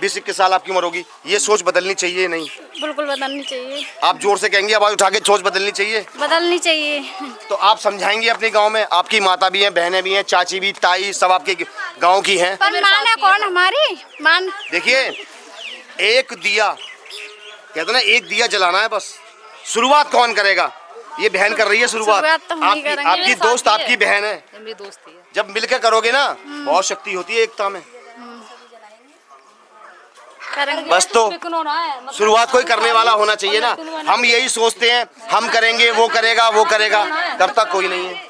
[SPEAKER 1] 20-21 साल आपकी उम्र होगी, ये सोच बदलनी चाहिए नहीं?
[SPEAKER 17] बिल्कुल बदलनी चाहिए।
[SPEAKER 1] आप जोर से कहेंगे, आवाज उठा के, सोच बदलनी चाहिए?
[SPEAKER 17] बदलनी चाहिए।
[SPEAKER 1] तो आप समझाएंगे अपने गांव में? आपकी माता भी हैं, बहनें भी हैं, चाची भी, ताई सब आपके गांव की हैं।
[SPEAKER 17] पर माने कौन हमारी मान?
[SPEAKER 1] देखिए, एक दिया कहते ना, एक दिया जलाना है बस। शुरुआत कौन करेगा? ये बहन कर रही है शुरुआत। आपकी दोस्त, आपकी बहन है, जब मिलकर करोगे ना, बहुत शक्ति होती है एकता में। बस तो शुरुआत कोई करने वाला होना चाहिए ना। हम यही सोचते हैं, हम करेंगे, वो करेगा, तब तक कोई नहीं है।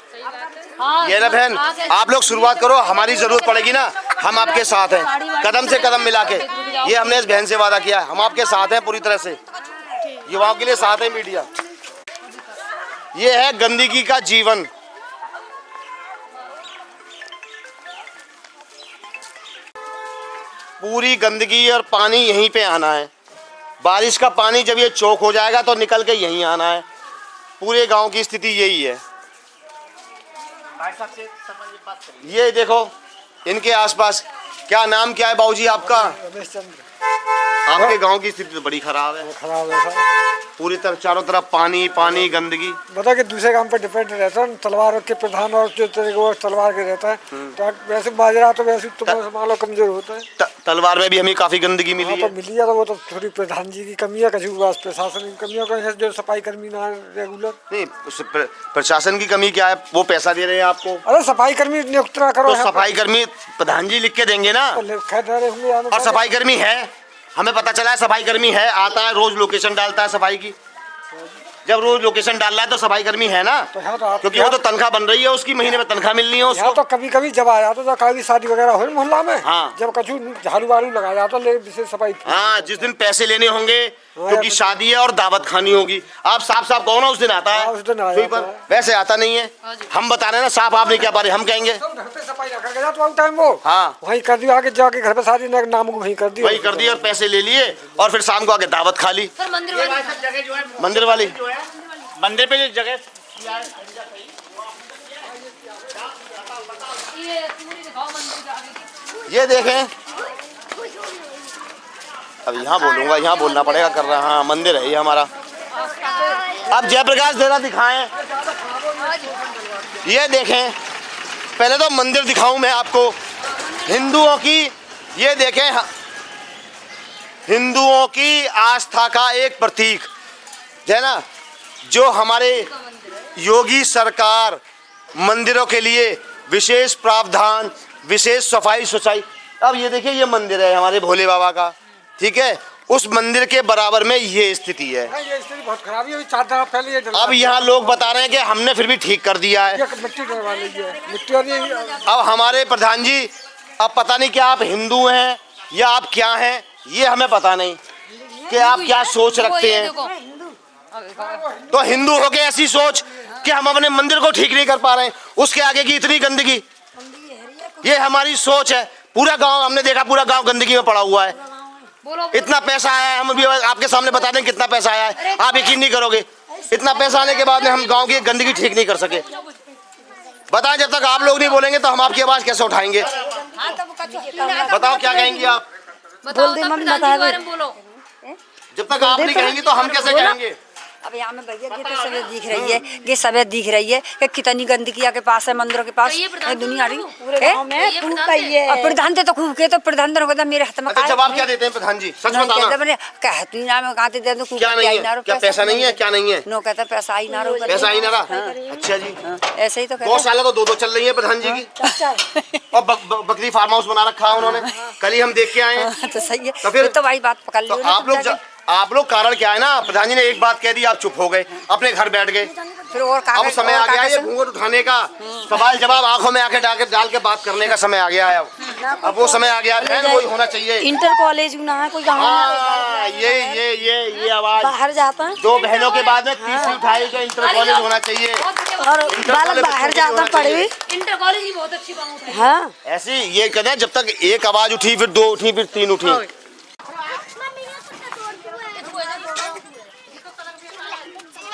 [SPEAKER 1] ये ना बहन, आप लोग शुरुआत करो, हमारी जरूरत पड़ेगी ना, हम आपके साथ हैं, कदम से कदम मिला के। ये हमने इस बहन से वादा किया, हम आपके साथ हैं पूरी तरह से, युवाओं के लिए साथ है मीडिया। ये है गंदगी का जीवन। पूरी गंदगी और पानी यहीं पे आना है। बारिश का पानी जब ये चौक हो जाएगा तो निकल के यहीं आना है। पूरे गांव की स्थिति यही है। ये देखो इनके आसपास, क्या नाम क्या है बाबूजी आपका?
[SPEAKER 18] रमेश चंद्र।
[SPEAKER 1] आपके गांव की स्थिति तो बड़ी खराब है। पूरी तरफ चारों तरफ पानी पानी गंदगी।
[SPEAKER 18] बता कि दूसरे काम पे डिपेंड रहता है, तलवार के प्रधान और जो वो तलवार के रहता है, तो वैसे बाजरा तो वैसे तुम्हारा मान लो कमजोर होता है।
[SPEAKER 1] तलवार में भी हमें काफी गंदगी मिली है।
[SPEAKER 18] मिली है, तो वो तो थोड़ी प्रधान जी की कमी है, कछु प्रशासन की कमी है, जो सफाई कर्मी ना रेगुलर।
[SPEAKER 1] नहीं, प्रशासन की कमी क्या है? वो पैसा दे रहे हैं आपको।
[SPEAKER 18] अरे सफाई कर्मी नियुक्त ना करो,
[SPEAKER 1] तो सफाई कर्मी प्रधान जी लिख के देंगे ना। और सफाई कर्मी है, हमें पता चला है सफाई कर्मी है, आता है रोज लोकेशन डालता है सफाई की। जब रोज लोकेशन डाल रहा है तो सफाई कर्मी है ना, क्योंकि वो तो तनख्वाह बन रही है उसकी, महीने में तनख्वाह मिलनी है उसको।
[SPEAKER 18] तो कभी कभी जब आ जाता, कभी शादी वगैरह हो मोहल्ला में,
[SPEAKER 1] हाँ।
[SPEAKER 18] जब कछु झाड़ू वाड़ू लगा जाता, विशेष सफाई।
[SPEAKER 1] हाँ, जिस दिन पैसे लेने होंगे क्योंकि शादी है और दावत खानी होगी, आप साफ साफ कहो ना उस दिन आता है,
[SPEAKER 18] उस दिन
[SPEAKER 1] सुई पर वैसे आता नहीं है। हम बता रहे हैं ना साफ, आप नहीं क्या पा रहे, हम कहेंगे
[SPEAKER 18] सफाई करके जाता हूं टाइम वो,
[SPEAKER 1] हाँ
[SPEAKER 18] वहीं कर दिया, आके जाके घर पे शादी नाम को वहीं कर दिया,
[SPEAKER 1] वही कर दिया और पैसे ले लिए और फिर शाम को आके दावत खा ली। मंदिर वाली
[SPEAKER 5] मंदिर पे जो जगह
[SPEAKER 1] ये देखें, अब यहाँ बोलूंगा, यहाँ बोलना पड़ेगा, कर रहा। हाँ, मंदिर है ये हमारा। अब जयप्रकाश देरा दिखाएं, ये देखें। पहले तो मंदिर दिखाऊं मैं आपको हिंदुओं की, ये देखें, हिंदुओं की आस्था का एक प्रतीक है ना, जो हमारे योगी सरकार मंदिरों के लिए विशेष प्रावधान, विशेष सफाई सुचाई। अब ये देखिए, ये मंदिर है हमारे भोले बाबा का, ठीक है, उस मंदिर के बराबर में ये स्थिति है।
[SPEAKER 18] ये स्थिति बहुत खराब है, 4 दिन पहले ये
[SPEAKER 1] अब यहाँ लोग बता रहे हैं कि हमने फिर भी ठीक कर दिया है,
[SPEAKER 18] मिट्टी डलवा ली है, मिट्टी। और
[SPEAKER 1] अब हमारे प्रधान जी, अब पता नहीं क्या आप हिंदू हैं या आप क्या हैं, ये हमें पता नहीं कि आप क्या सोच रखते हैं। तो हिंदू हो के ऐसी सोच कि हम अपने मंदिर को ठीक नहीं कर पा रहे हैं, उसके आगे की इतनी गंदगी, ये हमारी सोच है। पूरा गांव हमने देखा, पूरा गांव गंदगी में पड़ा हुआ है। इतना पैसा आया है, हम भी आपके सामने बता दें कितना पैसा आया है, आप यकीन नहीं करोगे। इतना पैसा आने के बाद में हम गांव की गंदगी ठीक नहीं कर सके। बताएं, जब तक आप लोग नहीं बोलेंगे तो हम आपकी आवाज कैसे उठाएंगे? बताओ क्या कहेंगी आप? जब तक आप नहीं कहेंगे तो हम कैसे कहेंगे?
[SPEAKER 19] अब यहाँ में भैया ये तो सभी दिख रही है, ये सभी दिख रही है कि कितनी गंदगी के पास है, मंदिरों के पास दुनिया रही है। प्रधान तो खूब के तो प्रधान तो मेरे हाथ में।
[SPEAKER 1] जवाब क्या देते हैं प्रधान जी? सच बताना।
[SPEAKER 19] कहती ना मैं कहते दे दो,
[SPEAKER 1] क्या नहीं है, क्या पैसा नहीं है, क्या नहीं है?
[SPEAKER 19] नो कहता पैसा ही ना रहा,
[SPEAKER 1] पैसा ही ना रहा। अच्छा जी,
[SPEAKER 19] ऐसे ही तो
[SPEAKER 1] 2 साल तो 2 चल रही है प्रधान जी की, और बकरी फार्म हाउस बना रखा है उन्होंने, कल ही हम देख के आए।
[SPEAKER 19] तो सही है,
[SPEAKER 1] तो फिर
[SPEAKER 19] तो भाई बात पकड़ ली।
[SPEAKER 1] आप लोग कारण क्या है ना, प्रधान जी ने एक बात कह दी, आप चुप हो गए, अपने घर बैठ गए।
[SPEAKER 19] फिर और
[SPEAKER 1] अब समय आ गया ये घूंघट उठाने का, सवाल जवाब आंखों में आके डाल के बात करने का समय आ गया है। अब वो समय आ गया है, वही होना चाहिए।
[SPEAKER 19] इंटर कॉलेज ना है कोई,
[SPEAKER 1] ये आवाज
[SPEAKER 19] बाहर जाता है,
[SPEAKER 1] 2 बहनों के बाद में तीसरी उठाई तो इंटर कॉलेज होना चाहिए,
[SPEAKER 19] और बालक बाहर जाता पढ़े।
[SPEAKER 7] इंटर कॉलेज की बहुत अच्छी बात है।
[SPEAKER 19] हाँ,
[SPEAKER 1] ऐसी ये कहते हैं, जब तक एक आवाज उठी, फिर 2 उठी, फिर 3 उठी।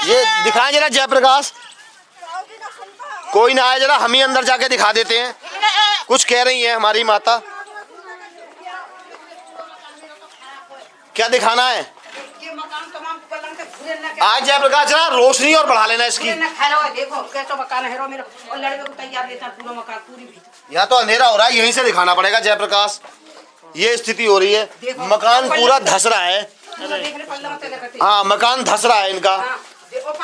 [SPEAKER 1] ये दिखाएं जरा जयप्रकाश, कोई ना आए, जरा हम ही अंदर जाके दिखा देते हैं। कुछ कह रही है हमारी माता, क्या दिखाना है? आज जयप्रकाश जरा रोशनी और बढ़ा लेना इसकी। यहाँ तो अंधेरा हो रहा है, यहीं से दिखाना पड़ेगा जयप्रकाश। ये स्थिति हो रही है, मकान पूरा धस रहा है। हाँ, मकान धस रहा है इनका,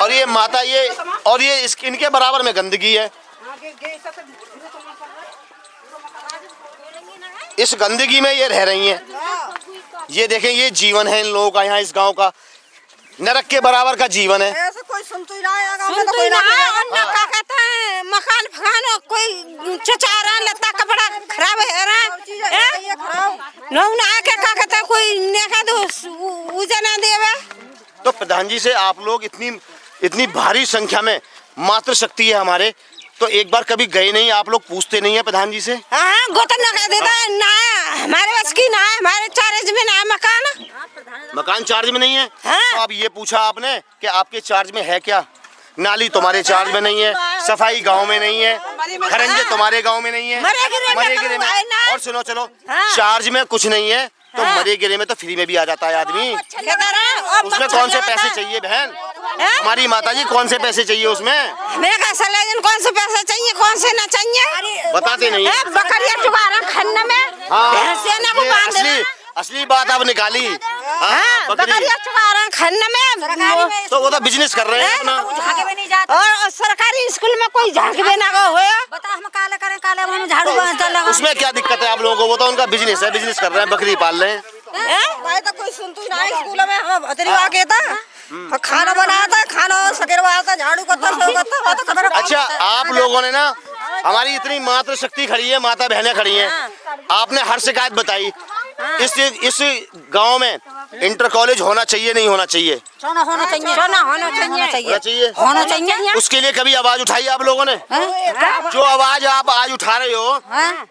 [SPEAKER 1] और ये माता, ये और ये इनके बराबर में गंदगी है। इस गंदगी में ये रह रही हैं। ये देखें, ये जीवन है इन लोगों का, यहाँ इस गांव का नरक के बराबर का जीवन है।
[SPEAKER 2] ऐसे कोई सुन तो ही रहा है, गांव में तो कोई ना क्या कहता है, मकान फकान कोई चचारा लता कपड़ा खराब है ना आके क्या कहता है, कोई नेका तो उजना देवे।
[SPEAKER 1] तो प्रधान जी से आप लोग इतनी भारी संख्या में, मातृ शक्ति है हमारे, तो एक बार कभी गए नहीं आप लोग, पूछते नहीं है प्रधान जी से?
[SPEAKER 2] हाँ, गोतन ना कह देता है, ना हमारे बस की ना है, हमारे चार्ज में ना है
[SPEAKER 1] मकान चार्ज में नहीं है। तो अब ये पूछा आपने कि आपके चार्ज में है क्या? नाली तुम्हारे चार्ज में नहीं है, सफाई गांव में नहीं है, खरंजे तुम्हारे गांव में नहीं है, मरेगिरे में। और सुनो, चलो चार्ज में कुछ नहीं है तो मरेगिरे में तो फ्री में भी आ जाता है आदमी। उसमें कौन से पैसे चाहिए बहन? हमारी माता जी, कौन से पैसे चाहिए उसमें?
[SPEAKER 2] कौन से पैसे चाहिए, कौन से ना चाहिए,
[SPEAKER 1] बताते नहीं है।
[SPEAKER 2] बकरिया चुबारा खन्ना में,
[SPEAKER 1] असली बात आप निकाली।
[SPEAKER 2] बकरिया चुबारा खन्ना में,
[SPEAKER 1] तो वो तो बिजनेस कर रहे हैं अपना।
[SPEAKER 2] और सरकारी स्कूल में कोई झांकी भी ना हो,
[SPEAKER 19] बता हम काले करें, काले में झाड़ू लगा।
[SPEAKER 1] उसमें क्या दिक्कत है आप लोगों को? वो तो उनका बिजनेस है, बिजनेस कर रहे हैं, बकरी पाल रहे हैं।
[SPEAKER 2] भाई तो कोई सुनती ना स्कूल में, हम भतरी आ गया था
[SPEAKER 19] खाना बनाता है, खाना सकेरवाता, झाड़ू करता।
[SPEAKER 1] अच्छा, आप लोगों ने ना हमारी इतनी मातृ शक्ति खड़ी है, माता बहनें खड़ी हैं, आपने हर शिकायत बताई। इस गांव में इंटर कॉलेज होना चाहिए नहीं होना चाहिए? होना चाहिए। उसके लिए कभी आवाज उठाई आप लोगों ने? जो आवाज आप आज उठा रहे हो,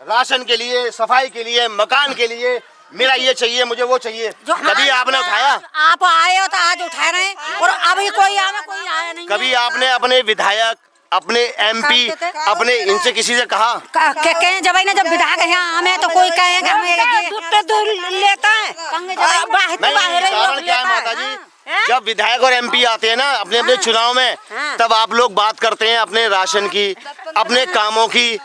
[SPEAKER 1] राशन के लिए, सफाई के लिए, मकान के लिए, मेरा ये चाहिए, मुझे वो चाहिए, कभी आपने उठाया?
[SPEAKER 19] आप आए हो तो आज उठा रहे हैं और अभी कोई आया नहीं।
[SPEAKER 1] कभी आपने अपने विधायक, अपने MP, अपने इनसे किसी से कहा?
[SPEAKER 19] जब विधायक यहाँ हमें तो कोई कहेगा लेता है।
[SPEAKER 1] कारण क्या है माता जी, जब विधायक और MP आते हैं ना अपने अपने चुनाव में, तब आप लोग बात करते हैं अपने राशन की, अपने कामों की।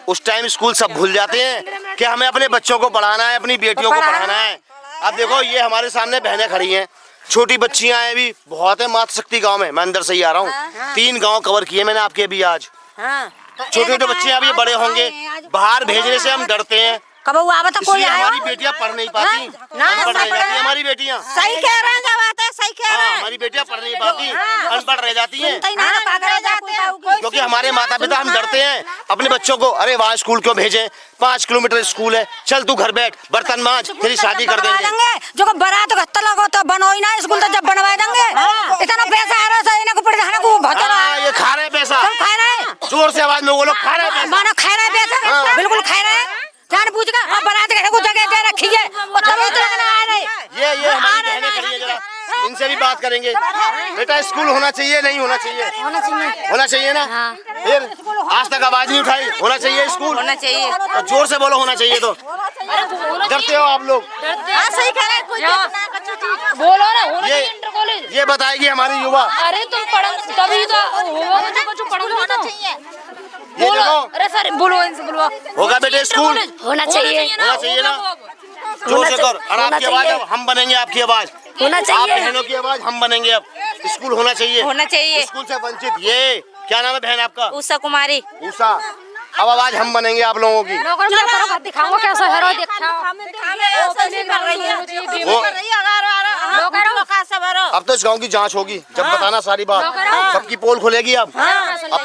[SPEAKER 1] उस टाइम स्कूल सब भूल जाते हैं कि हमें अपने बच्चों को पढ़ाना है, अपनी बेटियों को पढ़ाना है। अब देखो ये हमारे सामने बहनें खड़ी हैं, छोटी बच्चियां हैं, भी बहुत है मातृशक्ति गांव में। मैं अंदर से ही आ रहा हूँ, 3 गांव कवर किए मैंने आपके भी आज। छोटे छोटे बच्चे अभी बड़े होंगे, बाहर भेजने से हम डरते हैं।
[SPEAKER 19] कब कोई
[SPEAKER 1] हमारी बेटियां पढ़ नहीं पाती, अनपढ़ रह जाती है हमारी बेटियां।
[SPEAKER 19] सही कह रहे हैं, सही कह रहे हैं।
[SPEAKER 1] हमारी बेटियां पढ़ नहीं पाती, अनपढ़ रह जाती हैं, क्योंकि हमारे माता पिता हम डरते हैं अपने बच्चों को। अरे वहाँ स्कूल क्यों भेजें, 5 किलोमीटर स्कूल है, चल तू घर बैठ, बर्तन मांज, तेरी शादी कर देंगे।
[SPEAKER 19] जो बारात लगो तो बनो ही ना स्कूल, तो जब बनवा देंगे। इतना पैसा आ रहा है, इनको प्रधान को
[SPEAKER 1] ये खा रहे पैसा,
[SPEAKER 19] खा रहे,
[SPEAKER 1] जोर से आवाज में बोलो, खा रहे पैसा,
[SPEAKER 19] खा रहे पैसा, बिल्कुल खा रहे। जान पूछ कर अब बारात को जगह दे रखी है,
[SPEAKER 1] ये हमारी बहनें खड़ी है, जरा इनसे भी बात करेंगे। बेटा स्कूल होना चाहिए नहीं होना चाहिए? होना चाहिए ना। फिर आज तक आवाज नहीं उठाई, होना चाहिए स्कूल,
[SPEAKER 2] होना चाहिए।
[SPEAKER 1] तो जोर से बोलो होना चाहिए। तो डरते हो आप लोग?
[SPEAKER 19] सही कह रहे,
[SPEAKER 9] बोलो ना, होना चाहिए इंटर कॉलेज।
[SPEAKER 1] ये बताएगी हमारी युवा।
[SPEAKER 9] अरे तुम पढ़ो तभी तो होना चाहिए।
[SPEAKER 1] बोलो,
[SPEAKER 9] अरे सर बोलो, इनसे बोलो,
[SPEAKER 1] होगा बेटे स्कूल?
[SPEAKER 4] होना चाहिए,
[SPEAKER 1] होना चाहिए ना। जोर से कर, और आपकी आवाज हम बनेंगे, आपकी आवाज
[SPEAKER 4] होना चाहिए,
[SPEAKER 1] आप बहनों की आवाज हम बनेंगे। अब स्कूल होना चाहिए,
[SPEAKER 2] होना चाहिए।
[SPEAKER 1] स्कूल से वंचित, ये क्या नाम है बहन आपका?
[SPEAKER 2] उषा कुमारी।
[SPEAKER 1] उषा, अब आवाज हम बनेंगे आप लोगों की।
[SPEAKER 9] दिखाऊंगा कैसा है,
[SPEAKER 1] अब तो इस गांव की जांच होगी, जब बताना सारी बात, सबकी पोल खुलेगी। अब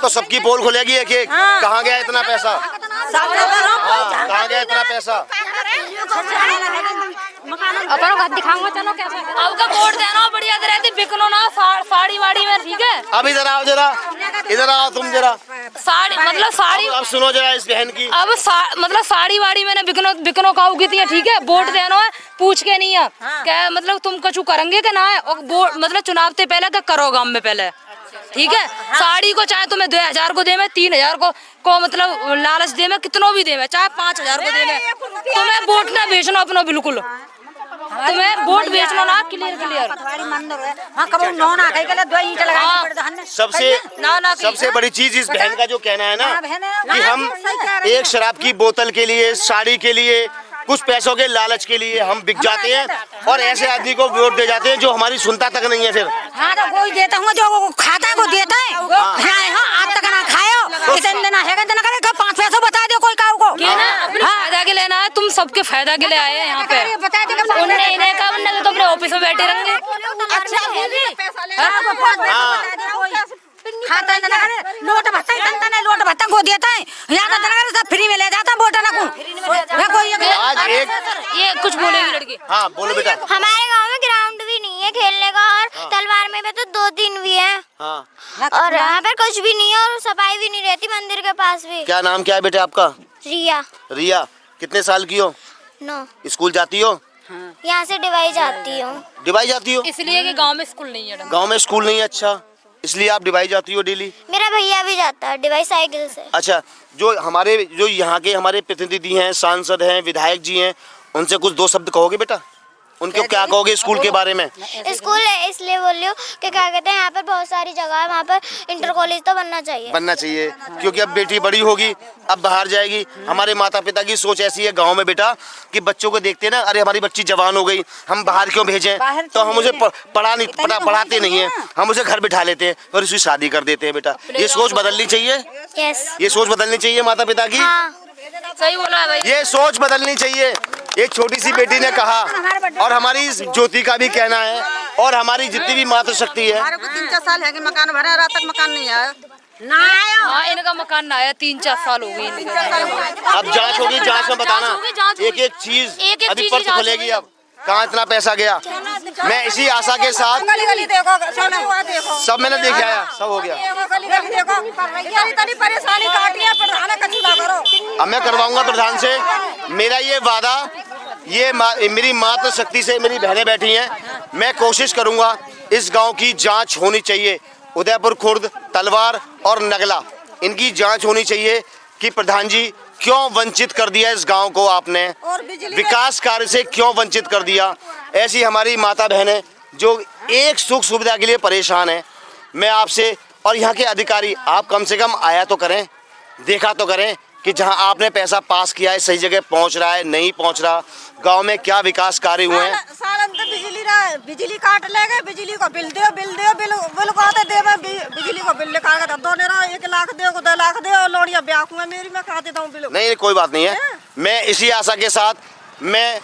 [SPEAKER 1] तो सबकी पोल खुलेगी एक एक, कहाँ गया इतना पैसा, कहाँ गया इतना पैसा।
[SPEAKER 9] दिखाऊंगा, चलो कैसा आपका वोट देना बढ़िया रहती, बिकनो ना साड़ी वाड़ी में, ठीक है?
[SPEAKER 1] अब इधर आओ, जरा इधर आओ तुम, जरा
[SPEAKER 9] साड़ी मतलब साड़ी,
[SPEAKER 1] अब सुनो जरा इस बहन की।
[SPEAKER 9] अब मतलब साड़ी वाड़ी मैंने बिकनो काऊ की थी, ठीक है? वोट देना है, पूछ के नहीं है क्या, मतलब तुम कछु करेंगे क्या ना है, और मतलब चुनाव से पहले क्या करो गांव में पहले, ठीक है? साड़ी को चाहे तुम्हें 2000 को दे, 3000 को मतलब लालच दे, कितनों भी दे, चाहे 5000 को दे, तुम्हें वोट ना बेचना अपना, बिल्कुल तुम्हें वोट बेचना ना, क्लियर।
[SPEAKER 1] सबसे बड़ी चीज इस बहन का जो कहना है ना, कि हम एक शराब की बोतल के लिए, साड़ी के लिए, कुछ पैसों के लालच के लिए हम बिक जाते हैं, और ऐसे आदमी को वोट दे जाते हैं जो हमारी सुनता तक नहीं है। फिर
[SPEAKER 19] हाँ तो कोई देता हूँ, जो खाता है वो देता है। आप तक ना खाओ, इतना है 5 पैसों बता दो कोई काऊ को,
[SPEAKER 9] अपने फायदा के लेना है, तुम सबके फायदा के लिए आए हैं यहाँ पे। उन्हें कहा तो अपने ऑफिस में बैठे रहेंगे।
[SPEAKER 19] लोट भत्ता को देता है, यहाँ सब फ्री में ले जाता है वोट ना।
[SPEAKER 9] ये कुछ बोलेगी लड़की।
[SPEAKER 1] हाँ बोलो बेटा।
[SPEAKER 17] हमारे गांव में ग्राउंड भी नहीं है खेलने का, और तलवार में तो 2-3 भी है, और यहाँ पर कुछ भी नहीं है, और सफाई भी नहीं रहती मंदिर के पास भी।
[SPEAKER 1] क्या नाम क्या है बेटे आपका?
[SPEAKER 17] रिया।
[SPEAKER 1] रिया, कितने साल की हो?
[SPEAKER 17] 9।
[SPEAKER 1] स्कूल जाती हो?
[SPEAKER 17] यहाँ से डिवाई जाती हूँ।
[SPEAKER 1] डिवाई जाती हो?
[SPEAKER 9] इसलिए कि गांव में स्कूल नहीं है।
[SPEAKER 1] गांव में स्कूल नहीं है, अच्छा इसलिए आप डिवाई जाती हो डेली?
[SPEAKER 17] मेरा भैया भी जाता है डिवाई साइकिल से।
[SPEAKER 1] अच्छा, जो यहाँ के हमारे प्रतिनिधि हैं, सांसद हैं, विधायक जी हैं, उनसे कुछ 2 शब्द कहोगे बेटा? उनको क्या कहोगे स्कूल के बारे में?
[SPEAKER 17] स्कूल है इसलिए बोल रही हूँ कि क्या कहते हैं, यहाँ पर बहुत सारी जगह है, वहाँ पर इंटर कॉलेज तो बनना चाहिए,
[SPEAKER 1] क्योंकि अब बेटी बड़ी होगी, अब बाहर जाएगी। हमारे माता पिता की सोच ऐसी है गांव में बेटा, कि बच्चों को देखते ना, अरे हमारी बच्ची जवान हो गई, हम बाहर क्यों भेजें, तो हम उसे पढ़ाते नहीं है, हम उसे घर बिठा लेते हैं और उसकी शादी कर देते हैं। बेटा ये सोच बदलनी चाहिए, ये सोच बदलनी चाहिए माता पिता की।
[SPEAKER 9] सही बोला है भाई,
[SPEAKER 1] ये सोच बदलनी चाहिए। एक छोटी सी बेटी ने कहा, और हमारी इस ज्योति का भी कहना है, और हमारी जितनी भी मातृशक्ति है,
[SPEAKER 2] हमारे को 3-4 साल है कि मकान भरे, रात तक मकान नहीं आया।
[SPEAKER 9] ना आया। हाँ, इनका मकान ना आया, 3-4 साल हो गए।
[SPEAKER 1] अब जांच होगी, जांच में बताना एक एक चीज अभी पर्च खुलेगी। अब कहाँ इतना पैसा गया, मैं इसी आशा के साथ सब मैंने देख आया, सब हो गया।
[SPEAKER 2] परेशानी काट लिया, प्रधान कचूला करो।
[SPEAKER 1] अब मैं करवाऊंगा प्रधान से, मेरा ये वादा, ये मेरी मातृशक्ति से मेरी बहनें बैठी हैं, मैं कोशिश करूंगा इस गांव की जांच होनी चाहिए। उदयपुर, खुर्द, तलवार और नगला, इनकी जांच होनी चाहिए कि प्रधान जी क्यों वंचित कर दिया इस गांव को आपने, विकास कार्य से क्यों वंचित कर दिया। ऐसी हमारी माता बहनें जो एक सुख सुविधा के लिए परेशान हैं। मैं आपसे और यहाँ के अधिकारी, आप कम से कम आया तो करें, देखा तो करें कि जहाँ आपने पैसा पास किया है सही जगह पहुँच रहा है, नहीं पहुँच रहा, गांव में क्या विकास कार्य हुए हैं।
[SPEAKER 2] बिजली काट ले गए, बिजली को बिल दो, बिल को आते दे, बिजली को बिल लिखा के दो, 1 लाख दे, 2 लाख दे, और लोड़िया ब्याह हुआ मेरी, मैं खा देता हूँ बिल।
[SPEAKER 1] नहीं, कोई बात नहीं है। मैं इसी आशा के साथ मैं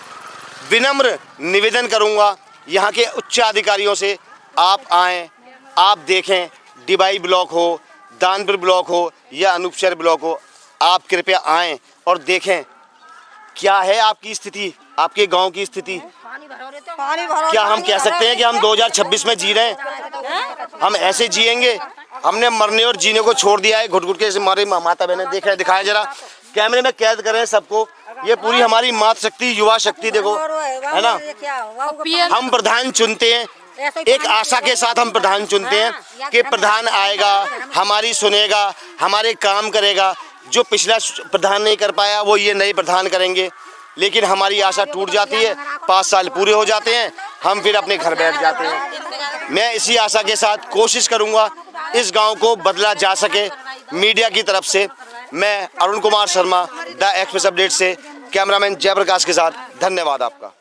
[SPEAKER 1] विनम्र निवेदन करूंगा यहाँ के उच्च अधिकारियों से, आप आएं, आप देखें, डिबाई ब्लॉक हो, दानपुर ब्लॉक हो या अनूपशहर ब्लॉक हो, आप कृपया आएं और देखें क्या है आपकी स्थिति, आपके गांव की स्थिति। क्या हम कह सकते हैं कि हम 2026 में जी रहे हैं? हम ऐसे जिएंगे? हमने मरने और जीने को छोड़ दिया है, घुट घुट के हमारे माता बहने देख रहे, दिखाया जरा कैमरे में कैद करें सबको। ये पूरी हमारी मातृ शक्ति, युवा शक्ति देखो, है ना। हम प्रधान चुनते हैं, एक आशा के साथ हम प्रधान चुनते हैं कि प्रधान आएगा, हमारी सुनेगा, हमारे काम करेगा। जो पिछला प्रधान नहीं कर पाया वो ये नए प्रधान करेंगे, लेकिन हमारी आशा टूट जाती है। 5 साल पूरे हो जाते हैं, हम फिर अपने घर बैठ जाते हैं। मैं इसी आशा के साथ कोशिश करूंगा इस गांव को बदला जा सके। मीडिया की तरफ से मैं Arun Kumar Sharma, the express update से कैमरामैन जयप्रकाश के साथ, धन्यवाद आपका।